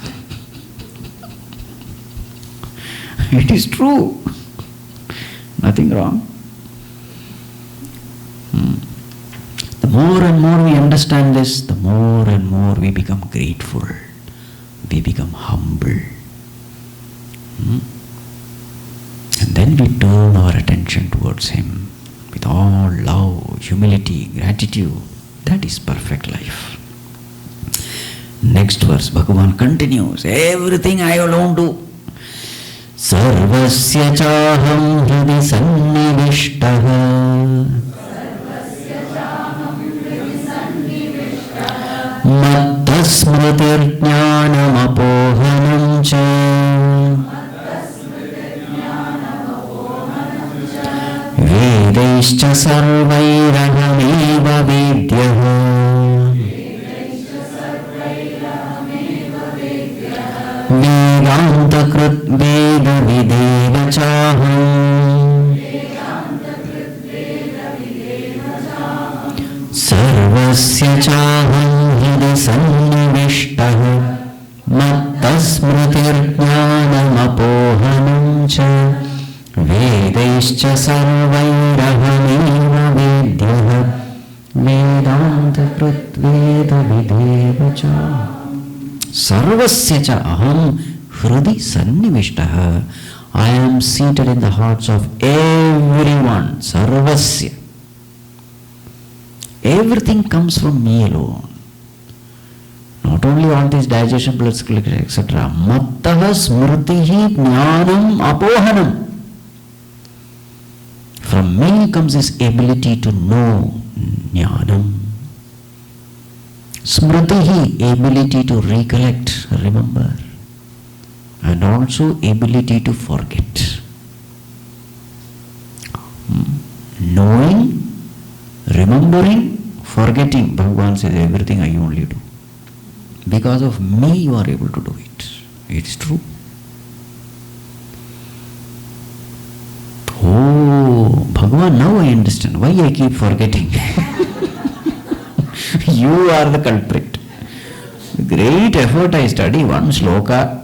It is true. Nothing wrong. The more and more we understand this, the more and more we become grateful. We become humble. And then we turn our attention towards him with all love, humility, gratitude. That is perfect life. Next verse, Bhagavan continues, everything I alone do. Sarvasya chaham hridi sannivishtaha matta smritir jnanam apohanam cha वेदैश्च सर्वैरहमेव वेद्यः वेदान्तकृत् वेदविदेव चाहम् सर्वस्य चाहं हृदि सन्निविष्टः मत्तस्मृतिर्ज्ञानमपोहनं च वेदैश्च सर्वैरहमेव वेद्यः वेदान्तकृत् वेदविदेव च सर्वस्य च अहं हृदि सन्निविष्टः. I am seated in the hearts of everyone. Sarvasya. Everything comes from me alone. Not only all these digestion, blood circulation, etc. Mattah smritihi jnanam apohanam. From me comes this ability to know jnanam. Smritihi, ability to recollect, remember. And also ability to forget. Knowing, remembering, forgetting. Bhagavan says everything I only do. Because of me you are able to do it. It's true. Oh, Bhagavan, now I understand why I keep forgetting. You are the culprit. With great effort I study one sloka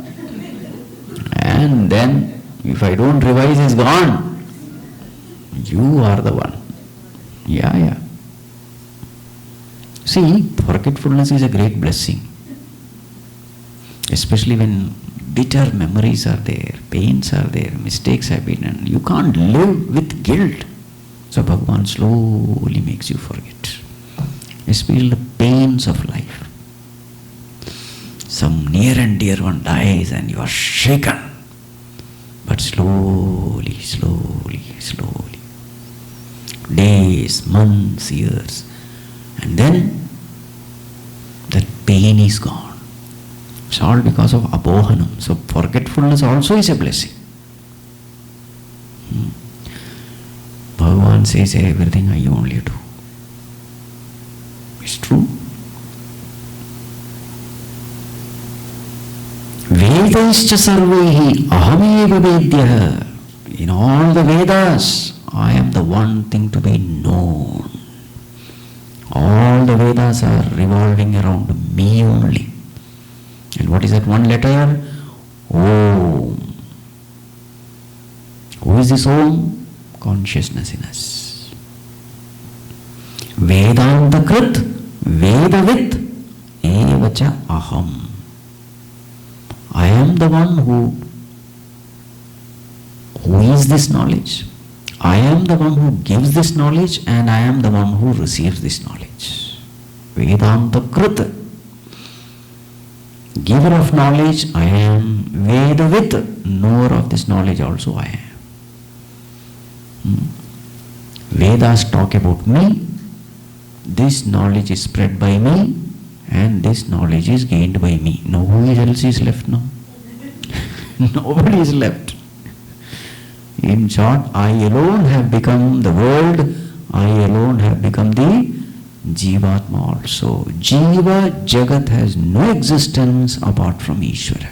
and then if I don't revise it's gone. You are the one. Yeah. See, forgetfulness is a great blessing. Especially when bitter memories are there, pains are there, mistakes have been done. You can't live with guilt. So Bhagavan slowly makes you forget. Especially the pains of life. Some near and dear one dies and you are shaken. But slowly. Days, months, years. And then that pain is gone. It's all because of apohanam. So forgetfulness also is a blessing. Bhagavan says everything I only do. It's true. Vedaischa sarvaihi ahameva vedyah. In all the Vedas, I am the one thing to be known. All the Vedas are revolving around me only. And what is that one letter? Om. Who is this Om? Consciousness in us. Vedantakrit, Vedavit, evacha aham. I am the one who is this knowledge. I am the one who gives this knowledge and I am the one who receives this knowledge. Vedantakrit. Giver of knowledge, I am. Vedavit, knower of this knowledge also I am. Vedas talk about me. This knowledge is spread by me and this knowledge is gained by me. Now who else is left now? Nobody is left. In short, I alone have become the world. I alone have become the Jivatma also. Jiva Jagat has no existence apart from Ishvara.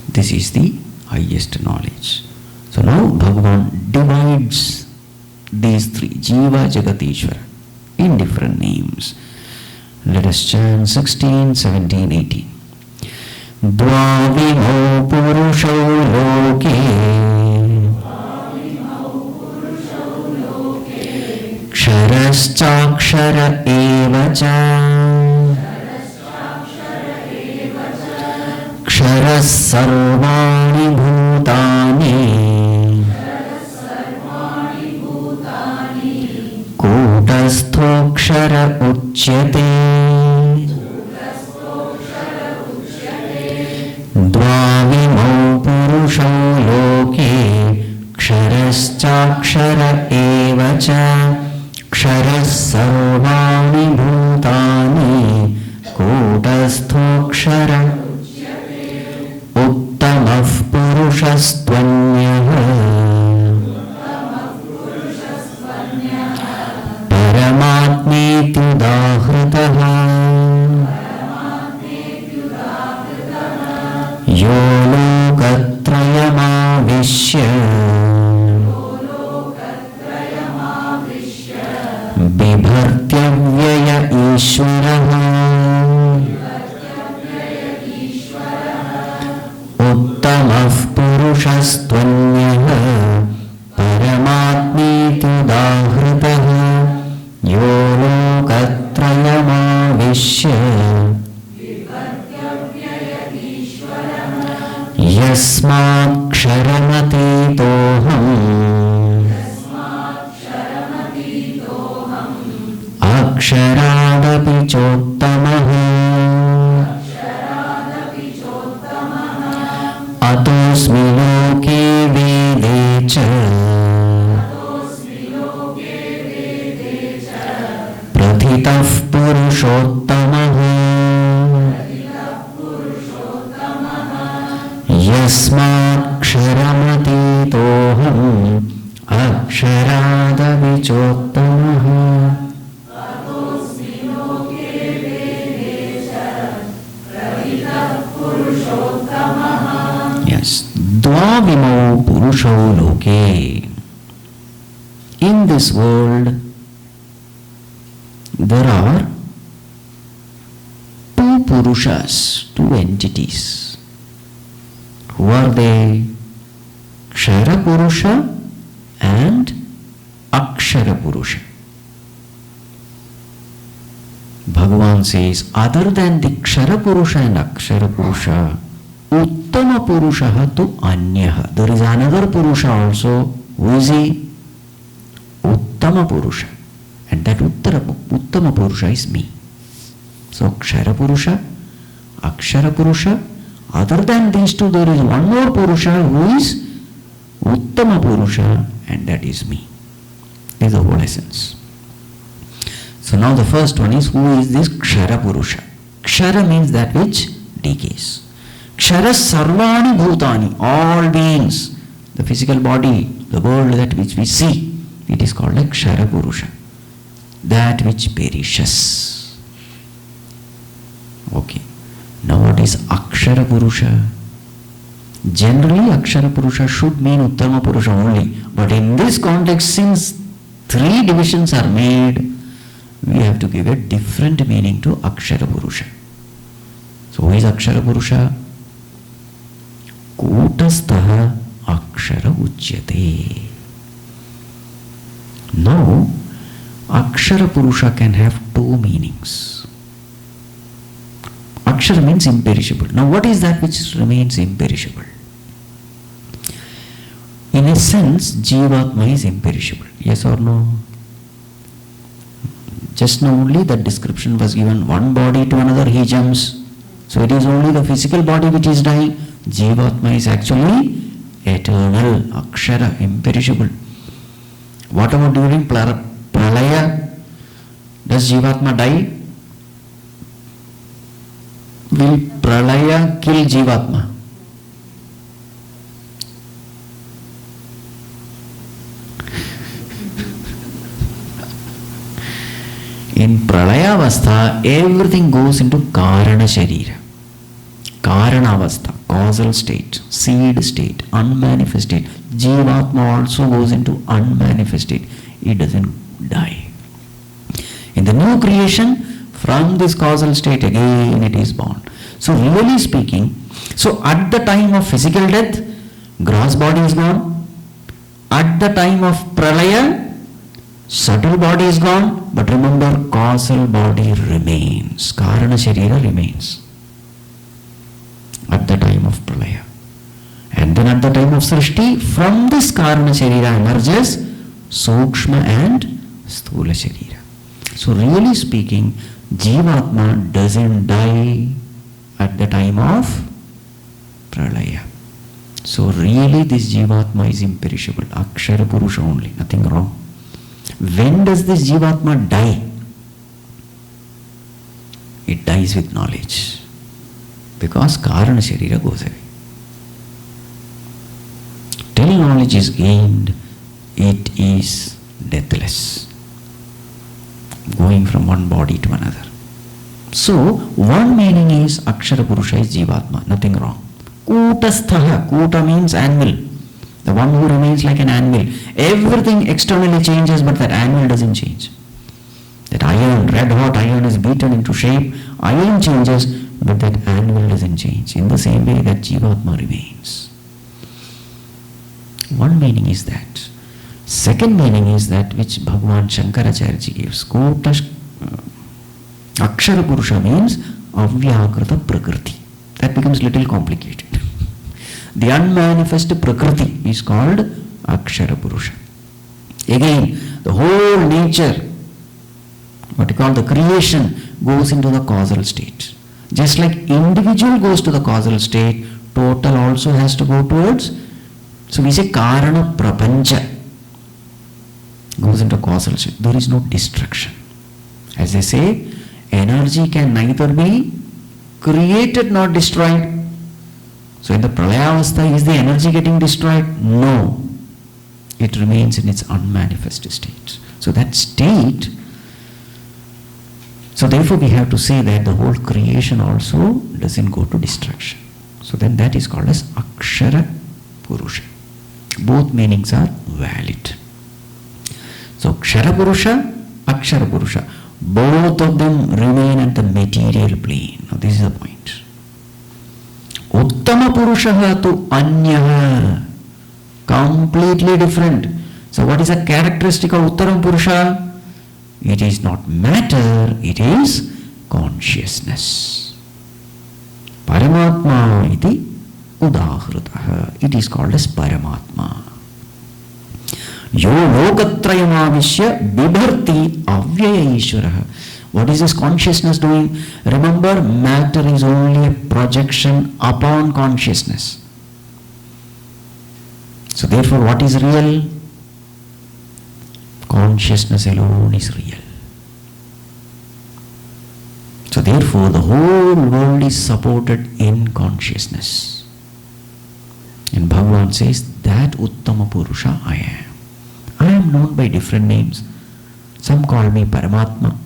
This is the highest knowledge. So now Bhagavan divides these three, Jiva, Jagat, Ishvara, in different names. Let us chant 16, 17, 18. Dvavimau purushau loke Ksharaschakshara evacha Ksharas sarvani bhutani Kutasthoksara uchyate Dvavimau purushau loke Ksharaschakshara evacha Ksharas sarvani bhutani Kutasthoksara Uttamah purushastvanyah बिभर्त्यव्यय ईश्वरः उत्तमः पुरुषस्त्वन्यः परमात्मेत्युदाहृतः यो लोकत्रयमाविश्य यस्माक्षरमतीतोऽहम् अक्षरादपि चोत्तमः अतोऽस्मि लोके वेदे च प्रथितः पुरुषोत्तमः यस्माक्षरमतीतोऽहम् अक्षरादपि चोत्तमः. Yes, dvavimau purushau loke. In this world there are two purushas, two entities. Who are they? Kshara Purusha and Akshara Purusha. Bhagavan says, other than the Kshara Purusha and Akshara Purusha, Uttama Purusha tu Anyaha. There is another Purusha also. Who is he? Uttama Purusha. And that Uttama Purusha is me. So Kshara Purusha, Akshara Purusha. Other than these two, there is one more Purusha who is Uttama Purusha, and that is me. This is the whole essence. So now the first one is, who is this Kshara Purusha? Kshara means that which decays. Kshara sarvani bhutani, all beings, the physical body, the world that which we see, it is called a Kshara Purusha. That which perishes. Okay. Now what is Akshara Purusha? Generally Akshara Purusha should mean Uttama Purusha only. But in this context, since three divisions are made, we have to give a different meaning to Akshara Purusha. So who is Akshara Purusha? Kutastaha Akshara Uchyate. Now, Akshara Purusha can have two meanings. Akshara means imperishable. Now what is that which remains imperishable? In a sense, Jivatma is imperishable. Yes or no? Just now only that description was given. One body to another he jumps. So it is only the physical body which is dying. Jivatma is actually eternal. Akshara, imperishable. What about during Pralaya? Does Jivatma die? Will Pralaya kill Jivatma? In Pralayavastha, everything goes into Karana Sharira. Karanavastha, causal state, seed state, unmanifest state. Jivatma also goes into unmanifest state. It doesn't die. In the new creation, from this causal state again it is born. So really speaking, so at the time of physical death, gross body is gone. At the time of Pralaya, subtle body is gone. But remember, causal body remains. Karana Sharira remains. At the time of Pralaya. And then at the time of Srishti, from this Karana Sharira emerges Sukshma and Sthula Sharira. So really speaking, Jivatma doesn't die at the time of Pralaya. So really this Jivatma is imperishable. Akshara Purusha only, nothing wrong. When does this Jivatma die? It dies with knowledge. Because Karana Sharira goes away. Till knowledge is gained, it is deathless. Going from one body to another. So, one meaning is Akshara Purusha is Jivatma, nothing wrong. Kutasthaha, Kuta means anvil. The one who remains like an anvil. Everything externally changes, but that anvil doesn't change. That iron, red hot iron is beaten into shape. Iron changes, but that anvil doesn't change. In the same way that Jivatma remains. One meaning is that. Second meaning is that which Bhagavan Shankaracharya ji gives. Akshara Purusha means Avyakrita Prakriti. That becomes little complicated. The unmanifest Prakriti is called Akshara Purusha. Again, the whole nature, what you call the creation, goes into the causal state. Just like individual goes to the causal state, total also has to go towards. So we say Karana Prapancha goes into causal state. There is no destruction. As they say, energy can neither be created nor destroyed. So in the Pralayavastha, is the energy getting destroyed? No. It remains in its unmanifest state. So that state, so therefore we have to say that the whole creation also doesn't go to destruction. So then that is called as Akshara Purusha. Both meanings are valid. So Kshara Purusha, Akshara Purusha, both of them remain at the material plane. Now this is the point. Uttama Purushaha tu Anyaha, completely different. So what is a characteristic of Uttaram Purusha? It is not matter, it is consciousness. Paramatma iti Udahrutaha. It is called as Paramatma. Yo lokatrayamavishya bibharti avyaya ishvaraha. What is this consciousness doing? Remember, matter is only a projection upon consciousness. So therefore, what is real? Consciousness alone is real. So therefore, the whole world is supported in consciousness. And Bhagavan says, that Uttama Purusha I am. I am known by different names. Some call me Paramatma.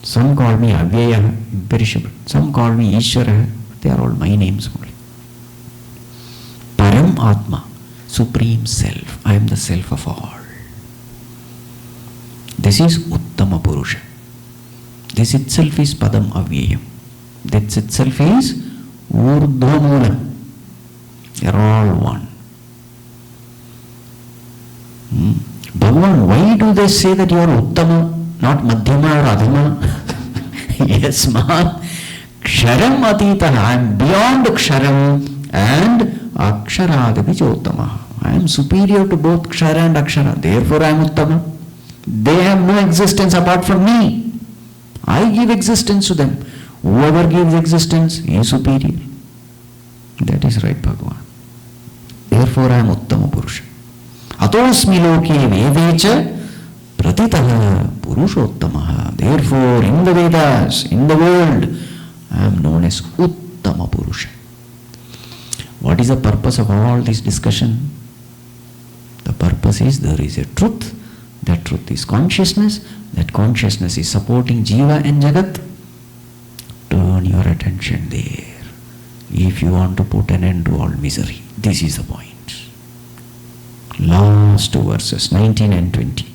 Some call me Avyaya, imperishable. Some call me Ishvara. They are all my names only. Param Atma, Supreme Self. I am the Self of all. This is Uttama Purusha. This itself is Padam Avyayam. This itself is Urdhva Moolam. They are all one. Bhagavan, why do they say that you are Uttama, not Madhyama or Adhama? Yes, ma. Ksharam Atitaha. I am beyond Ksharam and Aksharadapi Uttama. I am superior to both Kshara and Akshara. Therefore I am Uttama. They have no existence apart from me. I give existence to them. Whoever gives existence is superior. That is right, Bhagavan. Therefore I am Uttama Purusha. Atosmi loke vedecha pratitaha purushottamaha. Therefore, in the Vedas, in the world, I am known as Uttama Purusha. What is the purpose of all this discussion? The purpose is there is a truth. That truth is consciousness. That consciousness is supporting Jiva and Jagat. Turn your attention there. If you want to put an end to all misery, this is the point. Last two verses, 19 and 20.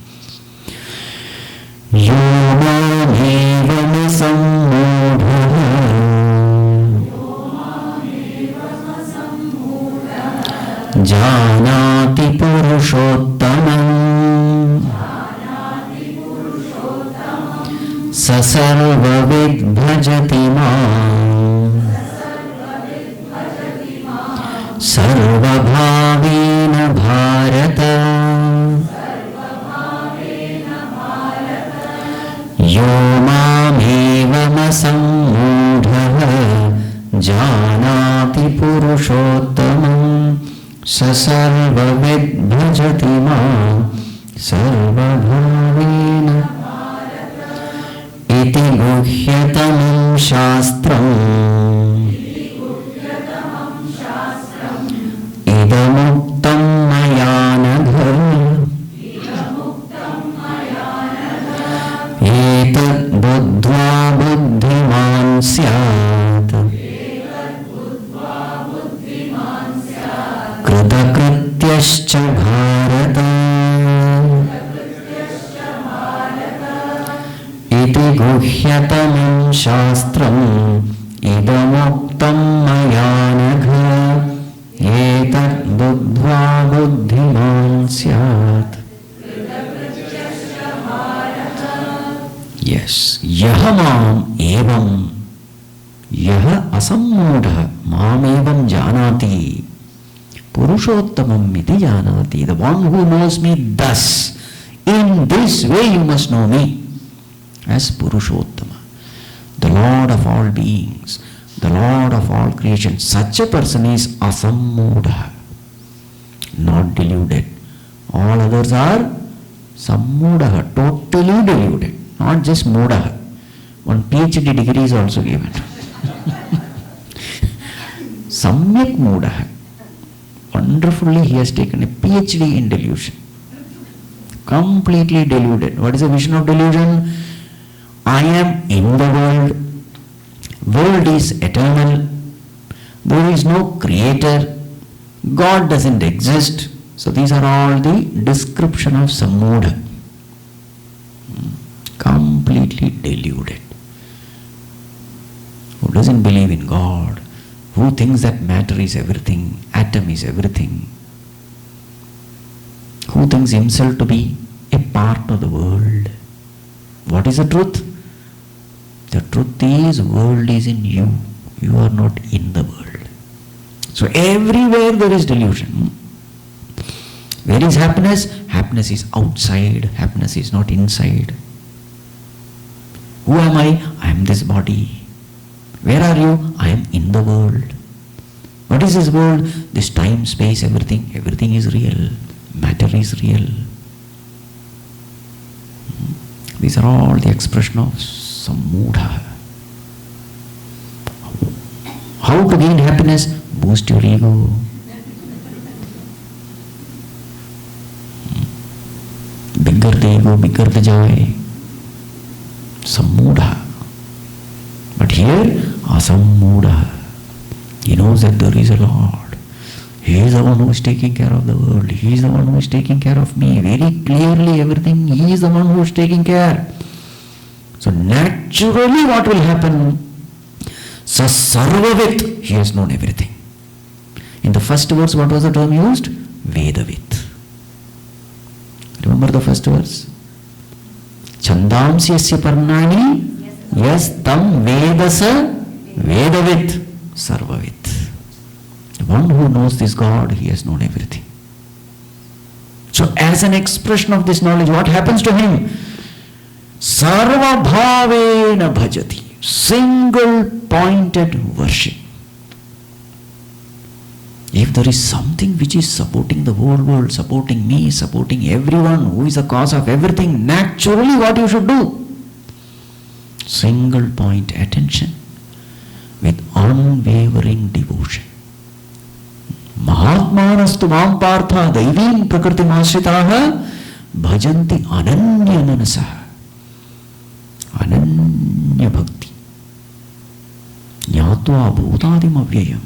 Yomanevam sammudhaha janati purushottamam sasarvavid bhajati mam sarvabhavena bharata yo mamevasamudhaha janati purushottamam sasarvavid bhajati mam sarvabhavena iti guhyatamam shastram idamuktam maya nagha etat buddhva buddhiman syat kritakrityascha इति गुह्यतमं शास्त्रम् इदमुक्तं मया नघ एतद् बुद्ध्वा बुद्धिमान् स्यात्. Yes, यह माम एवं यह असम्मूढ़ः माम एवं जानाति पुरुषोत्तमम् इति जानाति. The one who knows me thus, in this way you must know me as Purushottama, the Lord of all beings, the Lord of all creation. Such a person is asammudha, not deluded. All others are sammudha, totally deluded, not just mudha. One PhD degree is also given. Samyak mudha. Wonderfully he has taken a PhD in delusion. Completely deluded. What is the vision of delusion? I am in the world. World is eternal. There is no creator. God doesn't exist. So these are all the description of sammudha. Completely deluded. Who doesn't believe in God? Who thinks that matter is everything, atom is everything? Who thinks himself to be a part of the world? What is the truth? The truth is, world is in you. You are not in the world. So everywhere there is delusion. Where is happiness? Happiness is outside. Happiness is not inside. Who am I? I am this body. Where are you? I am in the world. What is this world? This time, space, everything. Everything is real. Matter is real. These are all the expression of sammudha. How to gain happiness? Boost your ego. Bigger the ego, bigger the joy. Sammudha. But here, asammudha. He knows that there is a Lord. He is the one who is taking care of the world. He is the one who is taking care of me. Very clearly everything, He is the one who is taking care. So naturally what will happen? Sa sarvavit. He has known everything. In the first verse, what was the term used? Vedavit. Remember the first verse? Chandamsi yasya parnani yas tam vedasa vedavit sarvavit. The one who knows this God, he has known everything. So as an expression of this knowledge, what happens to him? Sarva bhavena bhajati. Single pointed worship. If there is something which is supporting the whole world, supporting me, supporting everyone, who is the cause of everything, naturally what you should do? Single point attention with unwavering devotion. Mahatmanastu mam partha daivim prakriti mashritaha bhajanti ananya manasaha. Ananya bhakti. Nyatva bhutadim avyayam.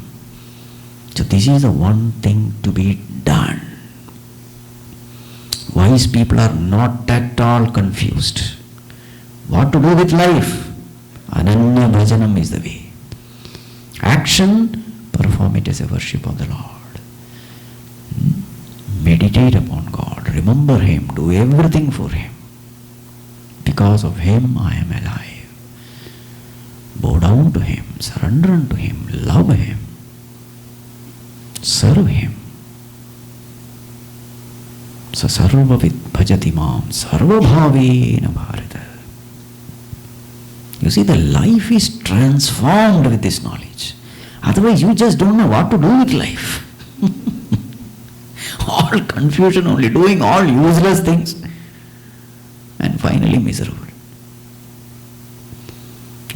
So this is the one thing to be done. Wise people are not at all confused. What to do with life? Ananya bhajanam is the way. Action, perform it as a worship of the Lord. Meditate upon God, remember Him, do everything for Him. Because of Him I am alive. Bow down to Him, surrender unto Him, love Him, serve Him. Sa sarvavit bhajati mam sarva bhavena bharata. You see, the life is transformed with this knowledge. Otherwise you just don't know what to do with life. All confusion only, doing all useless things, and finally miserable.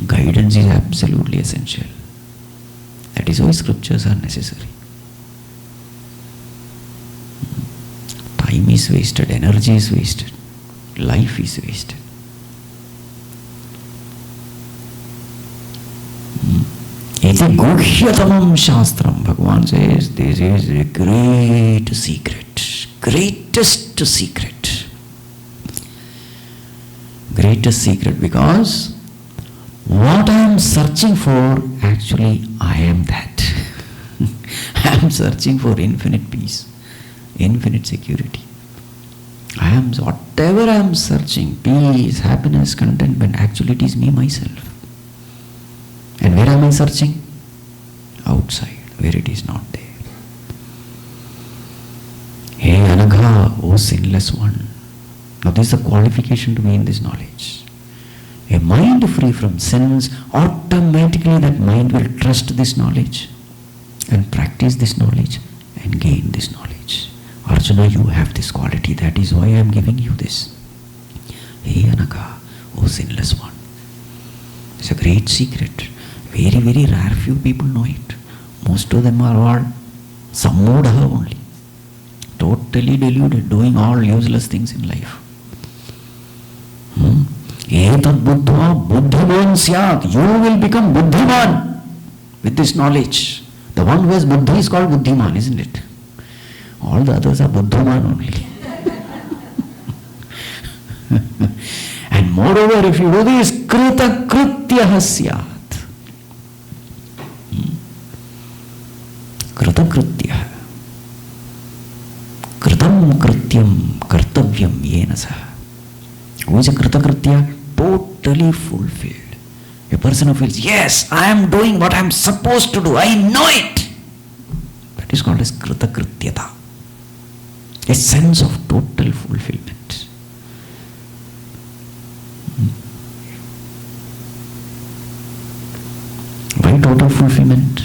Guidance is absolutely essential. That is why scriptures are necessary. Time is wasted, energy is wasted, life is wasted. Iti guhyatamam shastram. Bhagavan says this is a great secret, Greatest secret. Greatest secret, because what I am searching for, actually I am that. I am searching for infinite peace, infinite security. Whatever I am searching, peace, happiness, contentment, actually it is me myself. And where am I searching? Outside, where it is not there. Hey Anagha, O sinless one. Now this is the qualification to be in this knowledge. A mind free from sins, automatically that mind will trust this knowledge and practice this knowledge and gain this knowledge. Arjuna, you have this quality, that is why I am giving you this. Hey Anagha, O sinless one. It's a great secret. Very, very rare few people know it. Most of them are all sammodaha only. Totally deluded, doing all useless things in life. Etad buddha buddhiman syat. You will become buddhiman with this knowledge. The one who has buddhi is called buddhiman, isn't it? All the others are buddhiman only. And moreover, if you do this, krita krityaha syat. Krita krityaha. Kritam krityam kartavyam yena saha. Who is a kritakritya? Totally fulfilled. A person who feels, yes, I am doing what I am supposed to do, I know it. That is called as kritakrityata. A sense of total fulfillment. Why total fulfillment?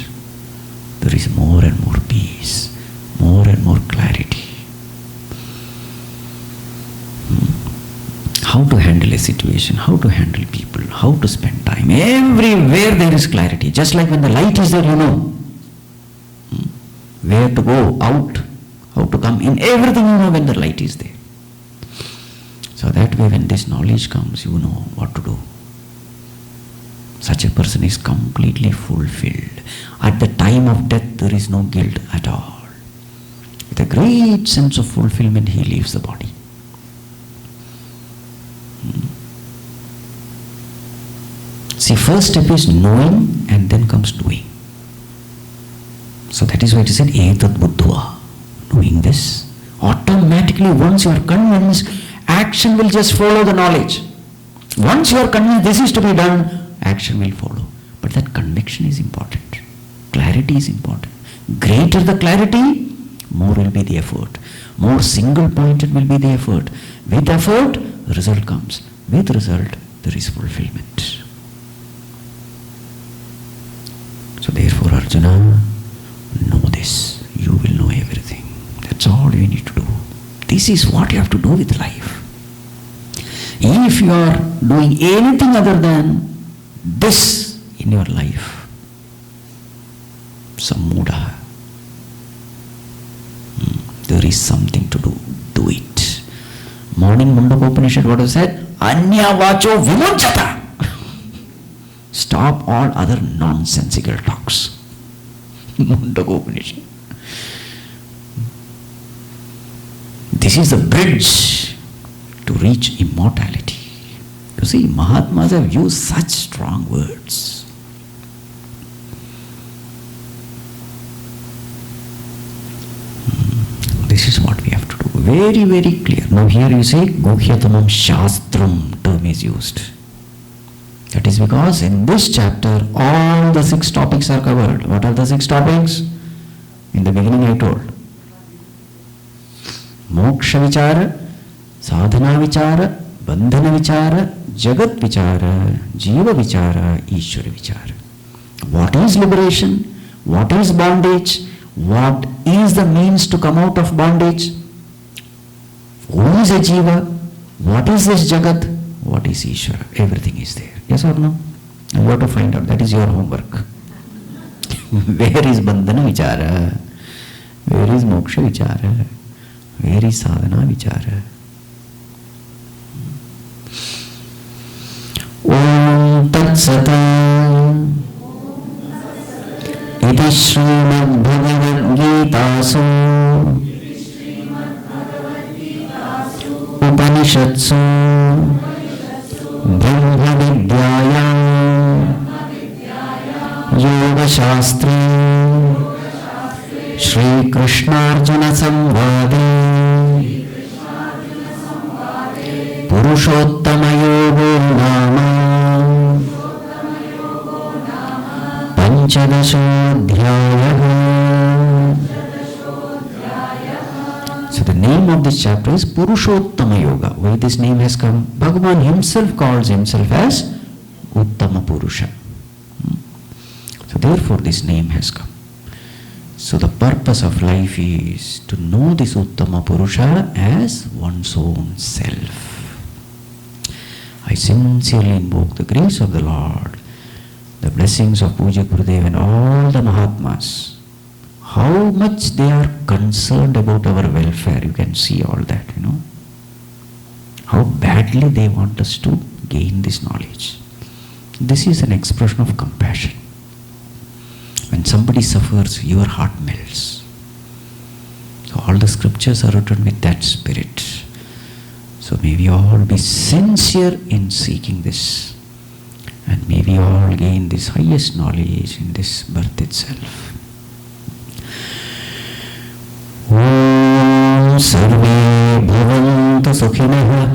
There is more and more peace, more and more clarity. How to handle a situation, how to handle people, how to spend time. Everywhere there is clarity. Just like when the light is there, you know where to go out, how to come in. Everything you know when the light is there. So that way when this knowledge comes, you know what to do. Such a person is completely fulfilled. At the time of death, there is no guilt at all. With a great sense of fulfillment, he leaves the body. See, first step is knowing and then comes doing. So that is why it is said, Etad buddhva. Knowing this, automatically once you are convinced, action will just follow the knowledge. Once you are convinced this is to be done, action will follow. But that conviction is important. Clarity is important. Greater the clarity, more will be the effort. More single pointed will be the effort. With effort, result comes. With result, there is fulfillment. So therefore, Arjuna, know this. You will know everything. That's all you need to do. This is what you have to do with life. If you are doing anything other than this in your life, sammuda, there is something to do. Do it. Morning Mundakopanishad, what was said? Anya vacho vimunchata. Stop all other nonsensical talks. Mundakopanishad. This is the bridge to reach immortality. You see, Mahatmas have used such strong words. This is what we have to do. Very, very clear. Now here you say, Guhyatamam Shastram term is used. That is because in this chapter, all the 6 topics are covered. What are the 6 topics? In the beginning I told. Moksha vichara, sadhana vichara, bandhana vichara, jagat vichara, jiva vichara, ishvara vichara. What is liberation? What is bondage? What is the means to come out of bondage? Who is a jiva? What is this jagat? What is ishvara? Everything is there. Yes or no? You have to find out. That is your homework. Where is bandhana vichara? Where is moksha vichara? Where is sadhana vichara? Om Tat Sata Iti Srimad Bhagavad Geetasu उपनिषत्सु ब्रह्मविद्यायां योगशास्त्रे श्रीकृष्णार्जुनसंवादे पुरुषोत्तमयोगो नाम पंचदशोऽध्यायः. So the name of this chapter is Purushottama Yoga. Why this name has come? Bhagavan himself calls himself as Uttama Purusha. So therefore this name has come. So the purpose of life is to know this Uttama Purusha as one's own self. I sincerely invoke the grace of the Lord, the blessings of Puja Gurudev and all the Mahatmas. How much they are concerned about our welfare, you can see all that, How badly they want us to gain this knowledge. This is an expression of compassion. When somebody suffers, your heart melts. So all the scriptures are written with that spirit. So may we all be sincere in seeking this. And may we all gain this highest knowledge in this birth itself. Om Sarve Bhavantu Sukhinah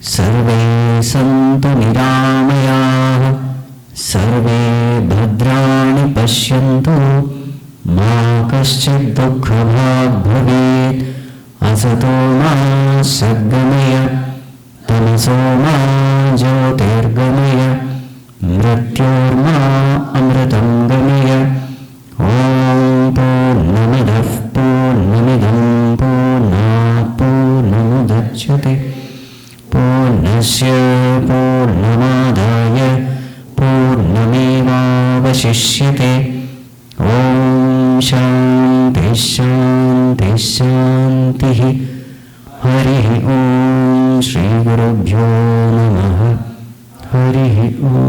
Sarve Santu Niramayah Sarve Bhadrani Pashyantu Ma Kaschid Dukkha Bhag Bhavet Asato Ma Sadgamaya Tamaso Ma Jyotirgamaya Mrityorma Amritam Gamaya Om Purnamadah Purnamidam Purnat Purnamudachyate Purnasya Purnamadaya Purnamevavashishyate Om Shanti Shanti Shanti Hari Om Shri Gurubhyo Namaha Hari Om.